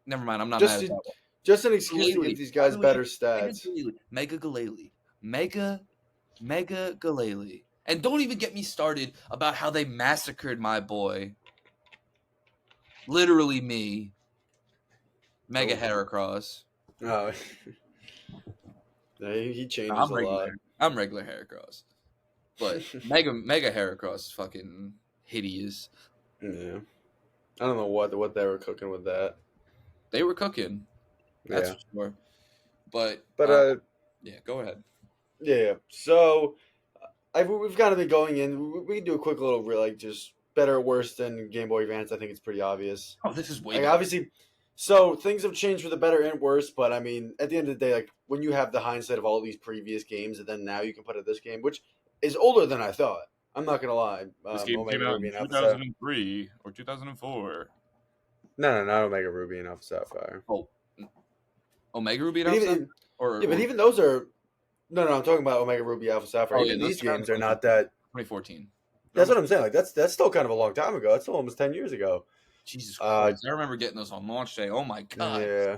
Never mind, I'm not mad at that. Just an excuse to give these guys better stats. Mega Galele. Mega Galele. And don't even get me started about how they massacred my boy. Literally me. Mega Oh. Heracross. Oh, yeah, he changes I'm a regular. lot. I'm regular Heracross. But Mega Heracross is fucking hideous. Yeah, I don't know what they were cooking with that. They were cooking. That's Yeah, for sure. But yeah, go ahead. yeah. So we've kind of been going in. We can do a quick little like just better or worse than Game Boy Advance. I think it's pretty obvious. Oh, this is way Like better. obviously, so things have changed for the better and worse. But I mean, at the end of the day, like when you have the hindsight of all these previous games, and then now you can put it this game, which is older than I thought. I'm not gonna lie. This game Omega came out Ruby in and Alpha 2003 or 2004. No, not Omega Ruby and Alpha Sapphire. Oh, Omega Ruby and But Alpha? even, Or yeah, but even those are no. I'm talking about Omega Ruby, Alpha Sapphire. Oh, Even yeah, these those came out games in are not that. 2014. That's what I'm saying. Like that's still kind of a long time ago. That's still almost 10 years ago. Jesus Christ. I remember getting those on launch day. Oh my god. Yeah.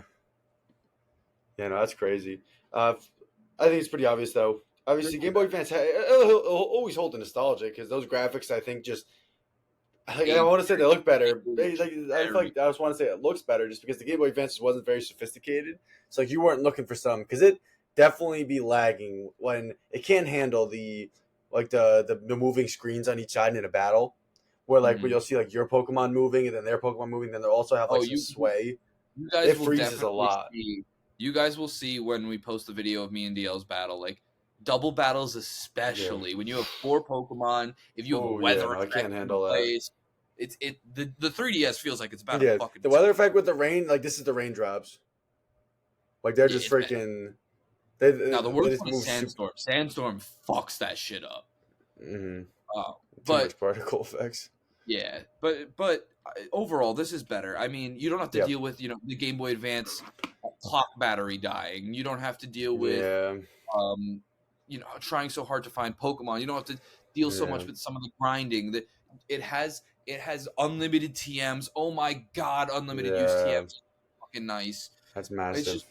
Yeah, no, that's crazy. I think it's pretty obvious though. Obviously, Game Boy Advance it'll always hold the nostalgia because those graphics, I think, just like, I want to say they look better. I feel like I just want to say it looks better just because the Game Boy Advance wasn't very sophisticated. So like, you weren't looking for some because it definitely be lagging when it can't handle the moving screens on each side in a battle. Where like where you'll see like your Pokemon moving and then their Pokemon moving, then they'll also have like some sway. You guys It will freezes a definitely lot. You guys will see when we post the video of me and DL's battle, like double battles especially when you have 4 Pokemon, if you have a weather I effect can't handle in that. place, the 3DS feels like it's about Yeah, to fucking the weather effect with the rain, like this is the raindrops. Like they're just it's bad. freaking. Now the they worst just one move is Sandstorm. Sandstorm fucks that shit up. Mm-hmm. Too But much particle effects. yeah, but overall, this is better. I mean, you don't have to deal with the Game Boy Advance clock battery dying. You don't have to deal with trying so hard to find Pokemon. You don't have to deal so much with some of the grinding. That it has unlimited TMs. Oh my god, unlimited use TMs, fucking nice. That's massive.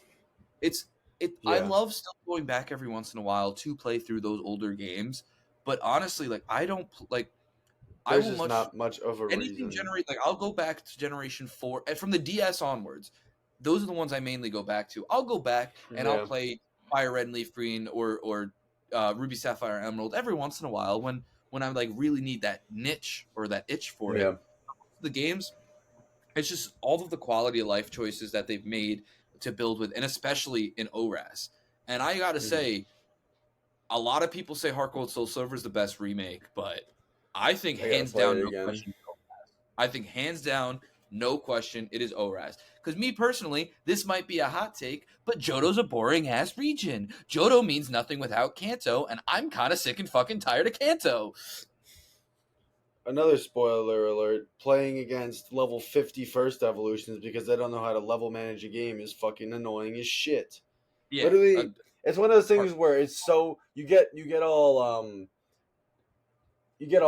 I love still going back every once in a while to play through those older games. But honestly, like I don't like. There's just not much of a reason. I'll go back to Generation 4 and from the DS onwards. Those are the ones I mainly go back to. I'll go back and I'll play Fire Red and Leaf Green or Ruby Sapphire Emerald every once in a while when I like really need that niche or that itch for it. The games, it's just all of the quality of life choices that they've made to build with, and especially in ORAS. And I gotta say, a lot of people say Heart Gold Soul Silver is the best remake, but I think hands down, no question, I think hands down, no question, it is ORAS. Because me personally, this might be a hot take, but Johto's a boring ass region. Johto means nothing without Kanto, and I'm kind of sick and fucking tired of Kanto. Another spoiler alert: playing against level 50 first evolutions because they don't know how to level manage a game is fucking annoying as shit. Yeah, Literally, it's one of those things where it's so you get all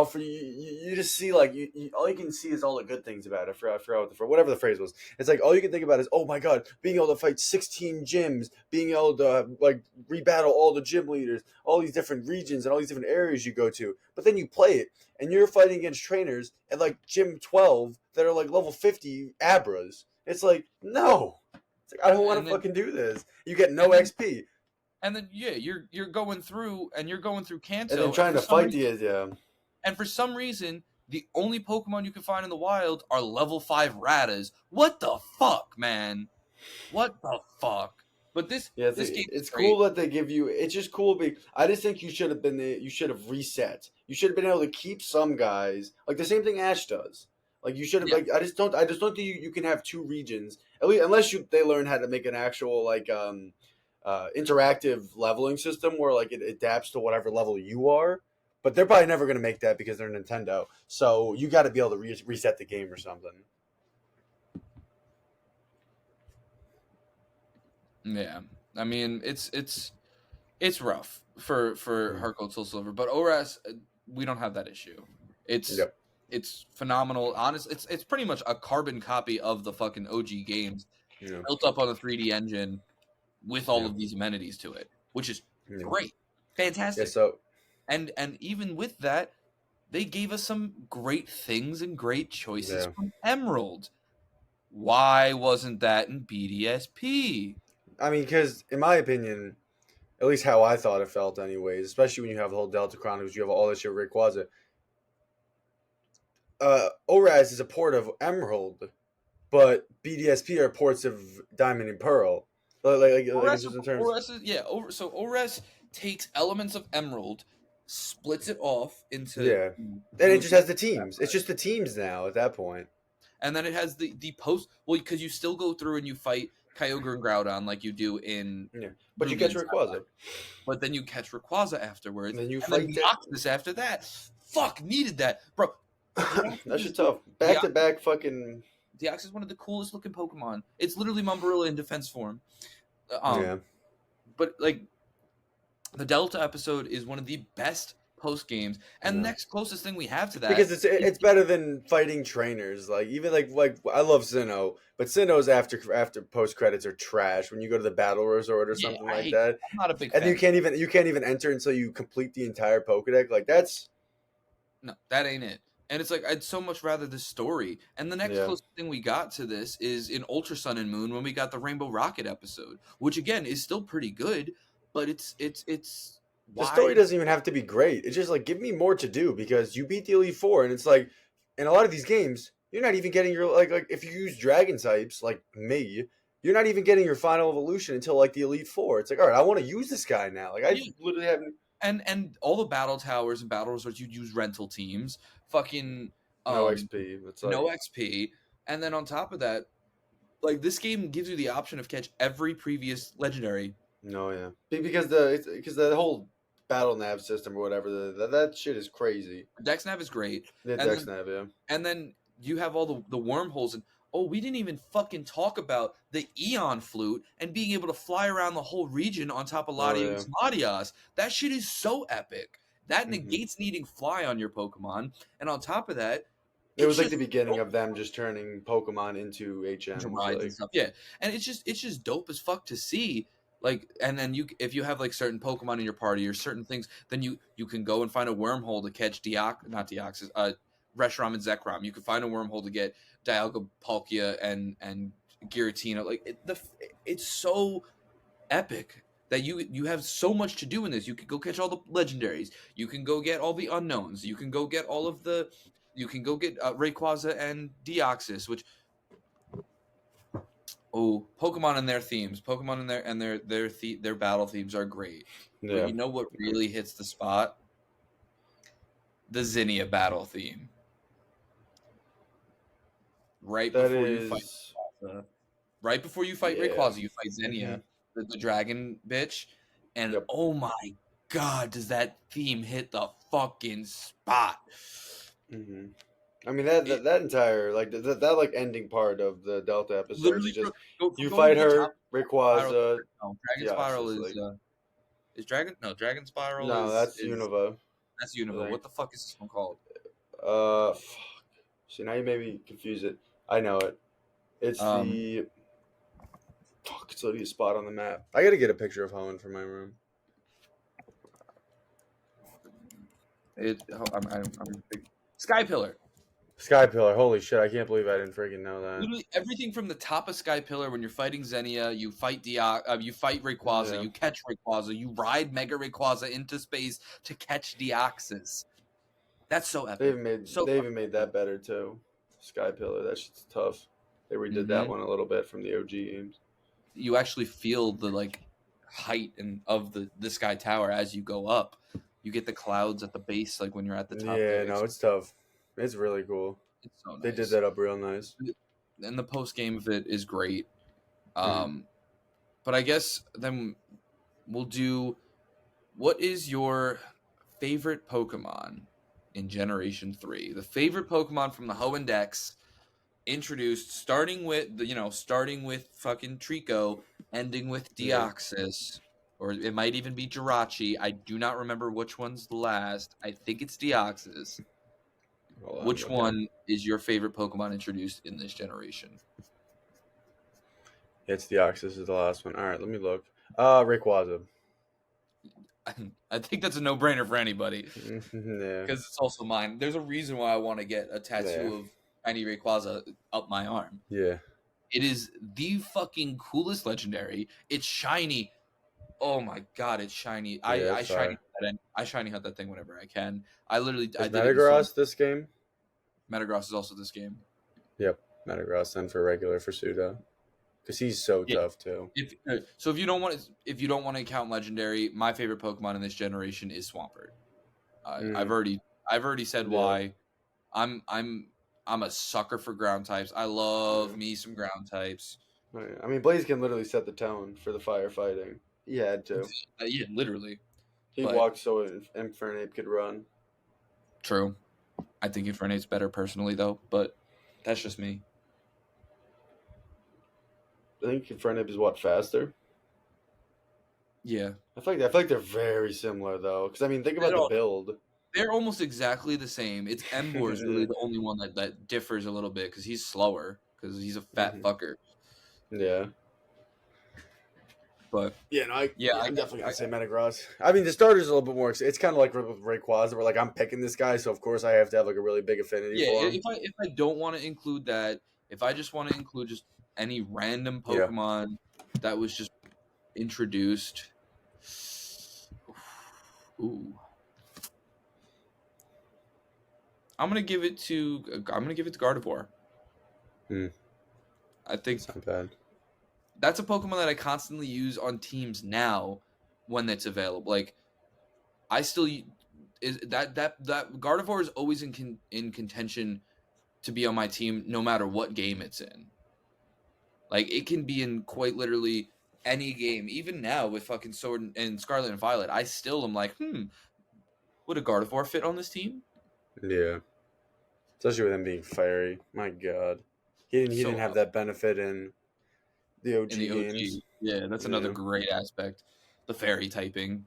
for you just see like you all you can see is all the good things about it. I forgot what whatever the phrase was. It's like all you can think about is, oh my god, being able to fight 16 gyms, being able to like rebattle all the gym leaders, all these different regions and all these different areas you go to. But then you play it and you're fighting against trainers at like gym 12 that are like level 50 abras. It's like, no. It's like, I don't want to fucking do this. You get no XP. And then you're going through Kanto And then trying to fight the And for some reason, the only Pokemon you can find in the wild are level 5 Ratas. What the fuck, man? What the fuck? But this game it's cool that they give you. It's just cool. I just think you should have been there. You should have reset. You should have been able to keep some guys like the same thing Ash does. Like you should have. Like I just don't think you can have two regions at least unless they learn how to make an actual interactive leveling system where like it adapts to whatever level you are. But they're probably never going to make that because they're Nintendo. So you got to be able to reset the game or something. Yeah, I mean it's rough for Heart Gold Soul Silver, but ORAS we don't have that issue. It's phenomenal. Honestly, it's pretty much a carbon copy of the fucking OG games, built up on the 3D engine with all of these amenities to it, which is great, fantastic. Yeah, so. And even with that, they gave us some great things and great choices from Emerald. Why wasn't that in BDSP? I mean, because in my opinion, at least how I thought it felt anyways, especially when you have the whole Delta Chronicles, you have all this shit with Rayquaza. ORAS is a port of Emerald, but BDSP are ports of Diamond and Pearl. ORAS takes elements of Emerald, splits it off into and it just has the teams. It's just the teams now at that point. And then it has the post because you still go through and you fight Kyogre and Groudon like you do in but you catch Rayquaza. But then you catch Rayquaza afterwards. And then you fight Deoxys after that. Fuck, needed that. Bro. That shit's tough. Back to back fucking Deoxys is one of the coolest looking Pokemon. It's literally Mumbarilla in defense form. But like the Delta episode is one of the best post games, and the next closest thing we have to that because it's better than fighting trainers. Like even like I love Sinnoh, but Sinnoh's after post credits are trash. When you go to the Battle Resort or something like that, I'm not a big and fan. you can't even enter until you complete the entire Pokedex. Like that ain't it. And it's like I'd so much rather the story. And the next closest thing we got to this is in Ultra Sun and Moon when we got the Rainbow Rocket episode, which again is still pretty good. But it's the story doesn't even have to be great. It's just like give me more to do because you beat the Elite Four, and it's like in a lot of these games you're not even getting your like if you use Dragon types like me, you're not even getting your final evolution until like the Elite Four. It's like all right, I want to use this guy now. Like I literally haven't. And all the battle towers and battle resorts you'd use rental teams, fucking no XP. It's like, no XP, and then on top of that, like this game gives you the option of catch every previous legendary. No, because the whole battle nav system or whatever that shit is crazy. Dex nav is great. Dex nav, and then you have all the wormholes and we didn't even fucking talk about the Eon Flute and being able to fly around the whole region on top of Latios and Latias. That shit is so epic. That negates needing fly on your Pokemon, and on top of that, it was like the beginning of them just turning Pokemon into HMs and stuff. Yeah, and it's just dope as fuck to see. Like, and then if you have like certain Pokemon in your party or certain things, then you can go and find a wormhole to catch Reshiram and Zekrom. You can find a wormhole to get Dialga, Palkia, and Giratina. Like it's so epic that you have so much to do in this. You can go catch all the legendaries. You can go get all the unknowns. You can go get all of the. You can go get Rayquaza and Deoxys, which. Oh, Pokemon and their themes, Pokemon and their battle themes are great. Yeah. But you know what really hits the spot? The Zinnia battle theme. right That before you fight. is. Right before you fight Yeah. Rayquaza, you fight Xenia, Mhm. the dragon bitch, and Yep. oh my god, does that theme hit the fucking spot? hmm I mean that entire like that like ending part of the Delta episodes Literally is just from you going fight to the top her, spiral. Rayquaza, No, Dragon Spiral Deoxys. Like is Dragon. No, Dragon Spiral no, that's is Unova. that's I Unova. think. What the fuck is this one called? Fuck. See now you made me confuse it. I know it. It's Um, the fuck. It's literally a spot on the map. I gotta get a picture of Hoenn for my room. I'm Sky Pillar. Sky Pillar. Holy shit! I can't believe I didn't freaking know that. Literally everything from the top of Sky Pillar when you're fighting Xenia, you fight you fight Rayquaza, Yeah. you catch Rayquaza, you ride Mega Rayquaza into space to catch Deoxys. That's so epic. They even made that better too. Sky Pillar. That shit's tough. They redid that one a little bit from the OG games. You actually feel the like height and of the Sky Tower as you go up. You get the clouds at the base, like when you're at the top. Yeah, there. no, it's tough. It's really cool. It's so nice. They did that up real nice. And the post game of it is great. Mhm. But I guess then we'll do. What is your favorite Pokemon in Generation 3? The favorite Pokemon from the Hoenn Dex introduced, starting with fucking Trico, ending with Yeah. Deoxys, or it might even be Jirachi. I do not remember which one's the last. I think it's Deoxys. Hold on, Which okay. one is your favorite Pokemon introduced in this generation? It's Deoxys is the last one. All right, let me look. Rayquaza. I think that's a no-brainer for anybody Yeah. because it's also mine. There's a reason why I want to get a tattoo of Tiny Rayquaza up my arm. Yeah. It is the fucking coolest legendary. It's shiny. Oh my god, it's shiny. I shiny hunt that thing whenever I can. I did it in Metagross this game? Metagross is also this game. Yep. Metagross then for regular for Pseudo. Because he's so tough too. If you don't want to count legendary, my favorite Pokemon in this generation is Swampert. I've already said why. I'm a sucker for ground types. I love me some ground types. I mean, Blaziken literally set the tone for the firefighting. He had to. Yeah, literally. He walked so Infernape could run. True. I think Infernape's better personally, though, but that's just me. I think Infernape is faster? Yeah. I feel like they're very similar though. Because I mean, think about the build. They're almost exactly the same. It's Emboar is really the only one that differs a little bit because he's slower because he's a fat fucker. Yeah. But I'm definitely gonna say Metagross. I mean, the starter's a little bit more. It's kind of like with Rayquaza, where like I'm picking this guy, so of course I have to have like a really big affinity for him. If I don't want to include that, if I just want to include just any random Pokemon that was just introduced, ooh, I'm gonna give it to Gardevoir. I think it's not bad. That's a Pokemon that I constantly use on teams now when it's available. Like, I still that Gardevoir is always in contention to be on my team no matter what game it's in. Like, it can be in quite literally any game. Even now with fucking Sword and Scarlet and Violet, I still am like, would a Gardevoir fit on this team? Yeah. Especially with him being fiery. My God. He didn't have that benefit in the OG games. Yeah, that's another great aspect. The fairy typing.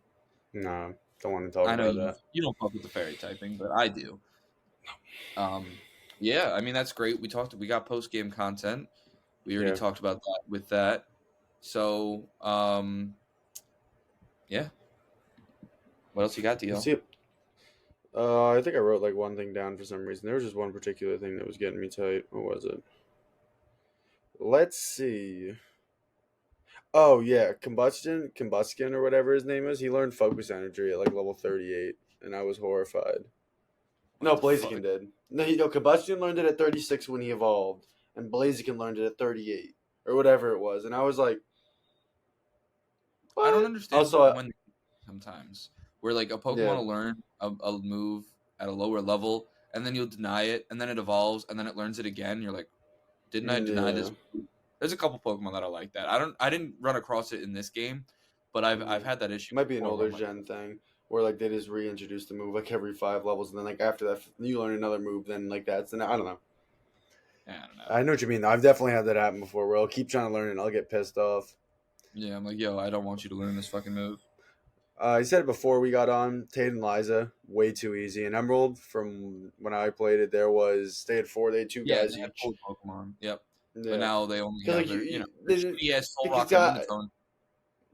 No, don't want to talk about that. You don't fuck with the fairy typing, but I do. Yeah, I mean that's great. We got post game content. We already talked about that with that. So, yeah. What else you got, DL? See, I think I wrote like one thing down for some reason. There was just one particular thing that was getting me tight. What was it? Let's see. Oh yeah, Combustion or whatever his name is. He learned Focus Energy at like level 38, and I was horrified. No, Blaziken did. No, Combustion learned it at 36 when he evolved, and Blaziken learned it at 38 or whatever it was, and I was like, what? I don't understand. Also, when sometimes where like a Pokemon will learn a move at a lower level, and then you'll deny it, and then it evolves, and then it learns it again. You're like, Didn't I deny this? Yeah. There's a couple Pokemon that are like that. I didn't run across it in this game, but I've had that issue. Might be an before where older I'm like, gen thing where like they just reintroduce the move like every 5 levels, and then like after that you learn another move. Then like that's I don't know. I don't know. I know what you mean. I've definitely had that happen before where I'll keep trying to learn it and I'll get pissed off. Yeah, I'm like, yo, I don't want you to learn this fucking move. I said it before we got on. Tate and Liza, way too easy. And Emerald, from when I played it, they had 4, they had 2 Yeah, guys they had each. full Pokemon. Yep. Yeah. But now they only 'Cause, have like, their, you- their they- shitty ass Soul because Rock God- and Minotaur.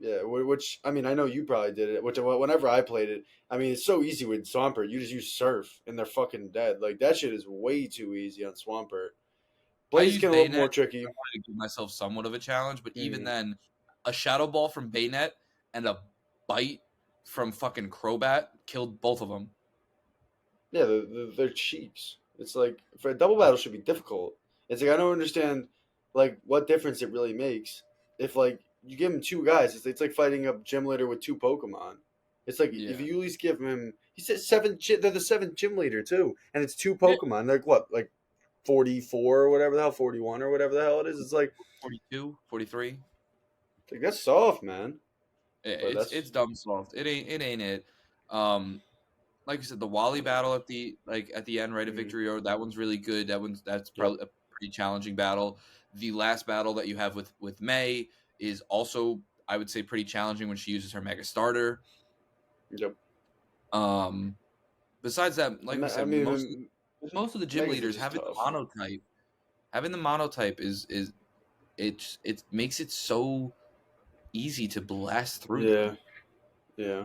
Yeah, which I mean, I know you probably did it. Which whenever I played it, I mean, it's so easy with Swampert. You just use Surf, and they're fucking dead. Like that shit is way too easy on Swampert. Blaze used get a little Bayonet. more tricky. I wanted to give myself somewhat of a challenge, but even Mhm. then, a Shadow Ball from Bayonet and a Bite from fucking Crobat killed both of them. Yeah, they're cheeks. It's like for a double battle should be difficult. It's like I don't understand like what difference it really makes if like you give him 2 guys. It's like fighting a gym leader with 2 Pokemon. It's like Yeah. if you at least give him. He said 7. They're the 7th gym leader too, and it's 2 Pokemon. They're what 44 or whatever the hell, 41 or whatever the hell it is. It's like 42, 43. that's soft, man. It's dumb soft. It ain't it. Like I said, the Wally battle at the end, right, of Mhm. Victory Road, that one's really good. That's probably a pretty challenging battle. The last battle that you have with May is also, I would say, pretty challenging when she uses her Mega Starter. Yep. Besides that, like I said, I mean, most of the gym Megas are leaders just having tough. the monotype is it makes it so easy to blast through Yeah. them. Yeah.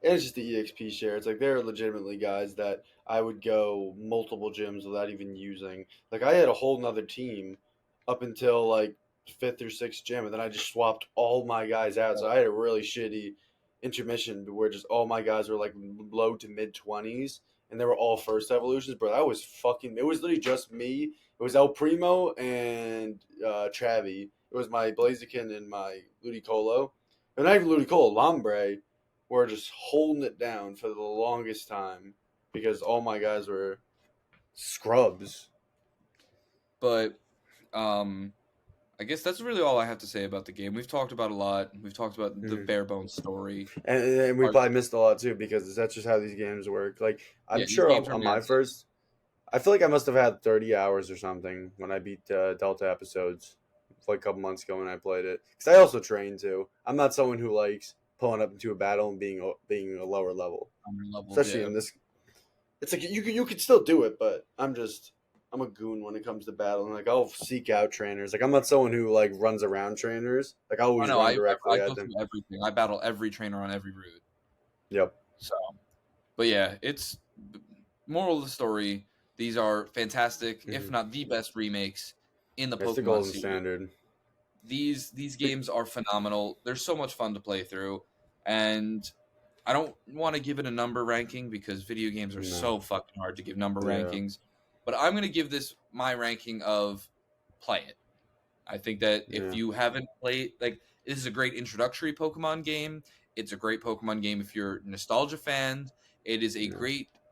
And it's just the EXP share. It's like there are legitimately guys that I would go multiple gyms without even using. Like I had a whole nother team up until like 5th or 6th gym, and then I just swapped all my guys out. So I had a really shitty intermission where just all my guys were like low to mid 20s, and they were all first evolutions. Bro, that was fucking. It was literally just me. It was El Primo and Travi. It was my Blaziken and my Ludicolo. And not even Ludicolo, Lombre were just holding it down for the longest time because all my guys were scrubs. But I guess that's really all I have to say about the game. We've talked about a lot. We've talked about the bare bones story. And we probably missed a lot too because that's just how these games work. Like I'm Yeah, these sure games are on my massive. first, I feel like I must have had 30 hours or something when I beat Delta episodes like a couple months ago when I played it. Because I also train too. I'm not someone who likes pulling up into a battle and being a lower level, especially in this. It's like you could still do it, but I'm a goon when it comes to battle. And like I'll seek out trainers. Like I'm not someone who like runs around trainers. Like I always run directly I at go them. through everything. I battle every trainer on every route. Yep. So, but yeah, it's moral of the story. These are fantastic, if not the best remakes in the That's Pokemon the golden series. standard. These games are phenomenal. They're so much fun to play through, and I don't want to give it a number ranking because video games are so fucking hard to give number rankings. But I'm going to give this my ranking of play it. I think that if you haven't played, like, this is a great introductory Pokemon game. It's a great Pokemon game if you're a nostalgia fan. It is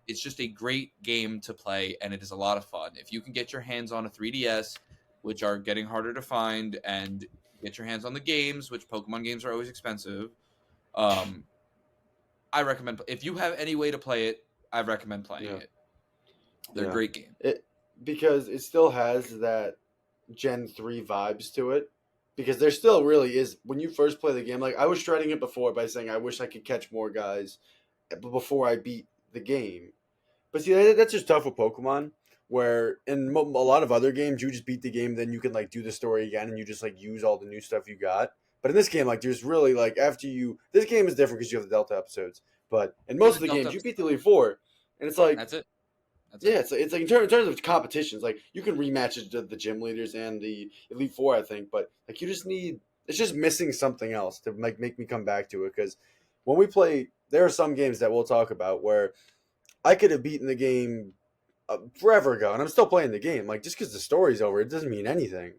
it's just a great game to play, and it is a lot of fun. If you can get your hands on a 3DS, which are getting harder to find, and get your hands on the games, which Pokemon games are always expensive, I recommend. If you have any way to play it, I recommend playing it. They're a great game. Because it still has that Gen 3 vibes to it. Because there still really is, when you first play the game, like I was shredding it before by saying I wish I could catch more guys before I beat the game. But see, that's just tough with Pokemon, where in a lot of other games, you just beat the game, then you can like do the story again, and you just like use all the new stuff you got. But in this game, like there's really like this game is different because you have the Delta episodes. But in most of the games, you beat the Elite Four, and it's like that's it. It's like in terms of competitions, like you can rematch the gym leaders and the Elite Four, I think, but like it's just missing something else to make me come back to it. Because when we play, there are some games that we'll talk about where I could have beaten the game forever ago, and I'm still playing the game. Like just because the story's over, it doesn't mean anything.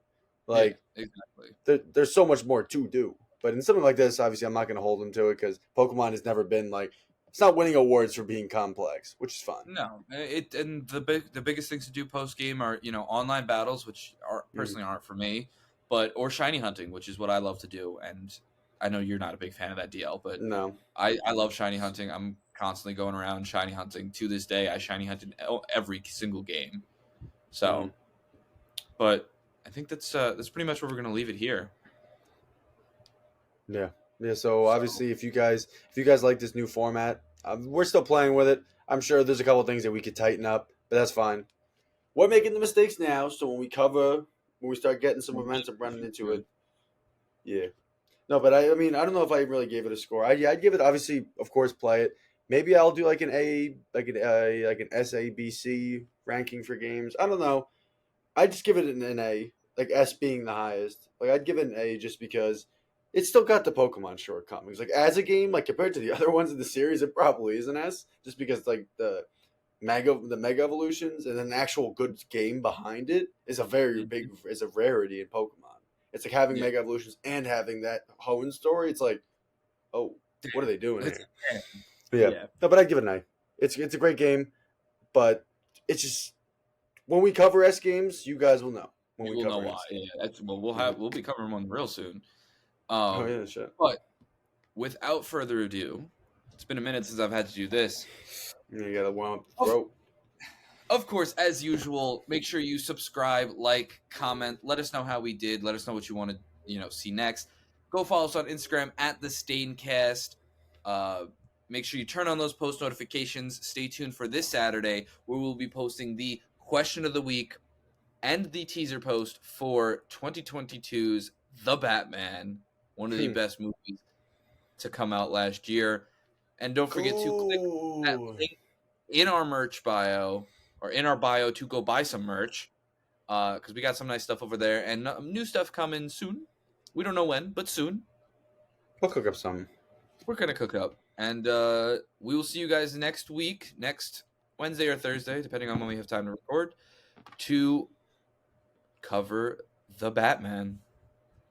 Like exactly, there's so much more to do. But in something like this, obviously, I'm not going to hold them to it because Pokemon has never been like it's not winning awards for being complex, which is fun. No, and the biggest things to do post game are online battles, which are personally aren't for me, or shiny hunting, which is what I love to do. And I know you're not a big fan of that DL, but No. I love shiny hunting. I'm constantly going around shiny hunting. To this day, I shiny hunted every single game. So, but I think that's pretty much where we're gonna leave it here. Yeah. Yeah, so obviously if you guys like this new format, we're still playing with it. I'm sure there's a couple things that we could tighten up, but that's fine. We're making the mistakes now, so when we start getting some momentum running into it. Yeah. No, but I mean, I don't know if I really gave it a score. I'd give it, obviously, of course, play it. Maybe I'll do like an SABC ranking for games. I don't know. I'd just give it an A, like S being the highest. Like I'd give it an A just because it's still got the Pokemon shortcomings. Like as a game, like compared to the other ones in the series, it probably is an S, just because like the mega evolutions and an actual good game behind it is a very big is a rarity in Pokemon. It's like having mega evolutions and having that Hoenn story. It's like, oh, what are they doing here? Yeah. No, but I'd give it an A. It's a great game, but it's just when we cover S games, you guys will know. When we will cover know why. Yeah, we'll be covering one real soon. Oh yeah, sure. But without further ado, it's been a minute since I've had to do this. You gotta warm up the throat. Of course, as usual, make sure you subscribe, like, comment. Let us know how we did. Let us know what you want to, see next. Go follow us on Instagram at the Staincast. Make sure you turn on those post notifications. Stay tuned for this Saturday, where we'll be posting the question of the week and the teaser post for 2022's The Batman, one of the best movies to come out last year. And don't forget to click that link in our merch bio, or in our bio, to go buy some merch, because we got some nice stuff over there, and new stuff coming soon. We don't know when, but soon. We'll cook up something. We're gonna cook up, and we will see you guys next week, next Wednesday or Thursday, depending on when we have time to record, to cover The Batman.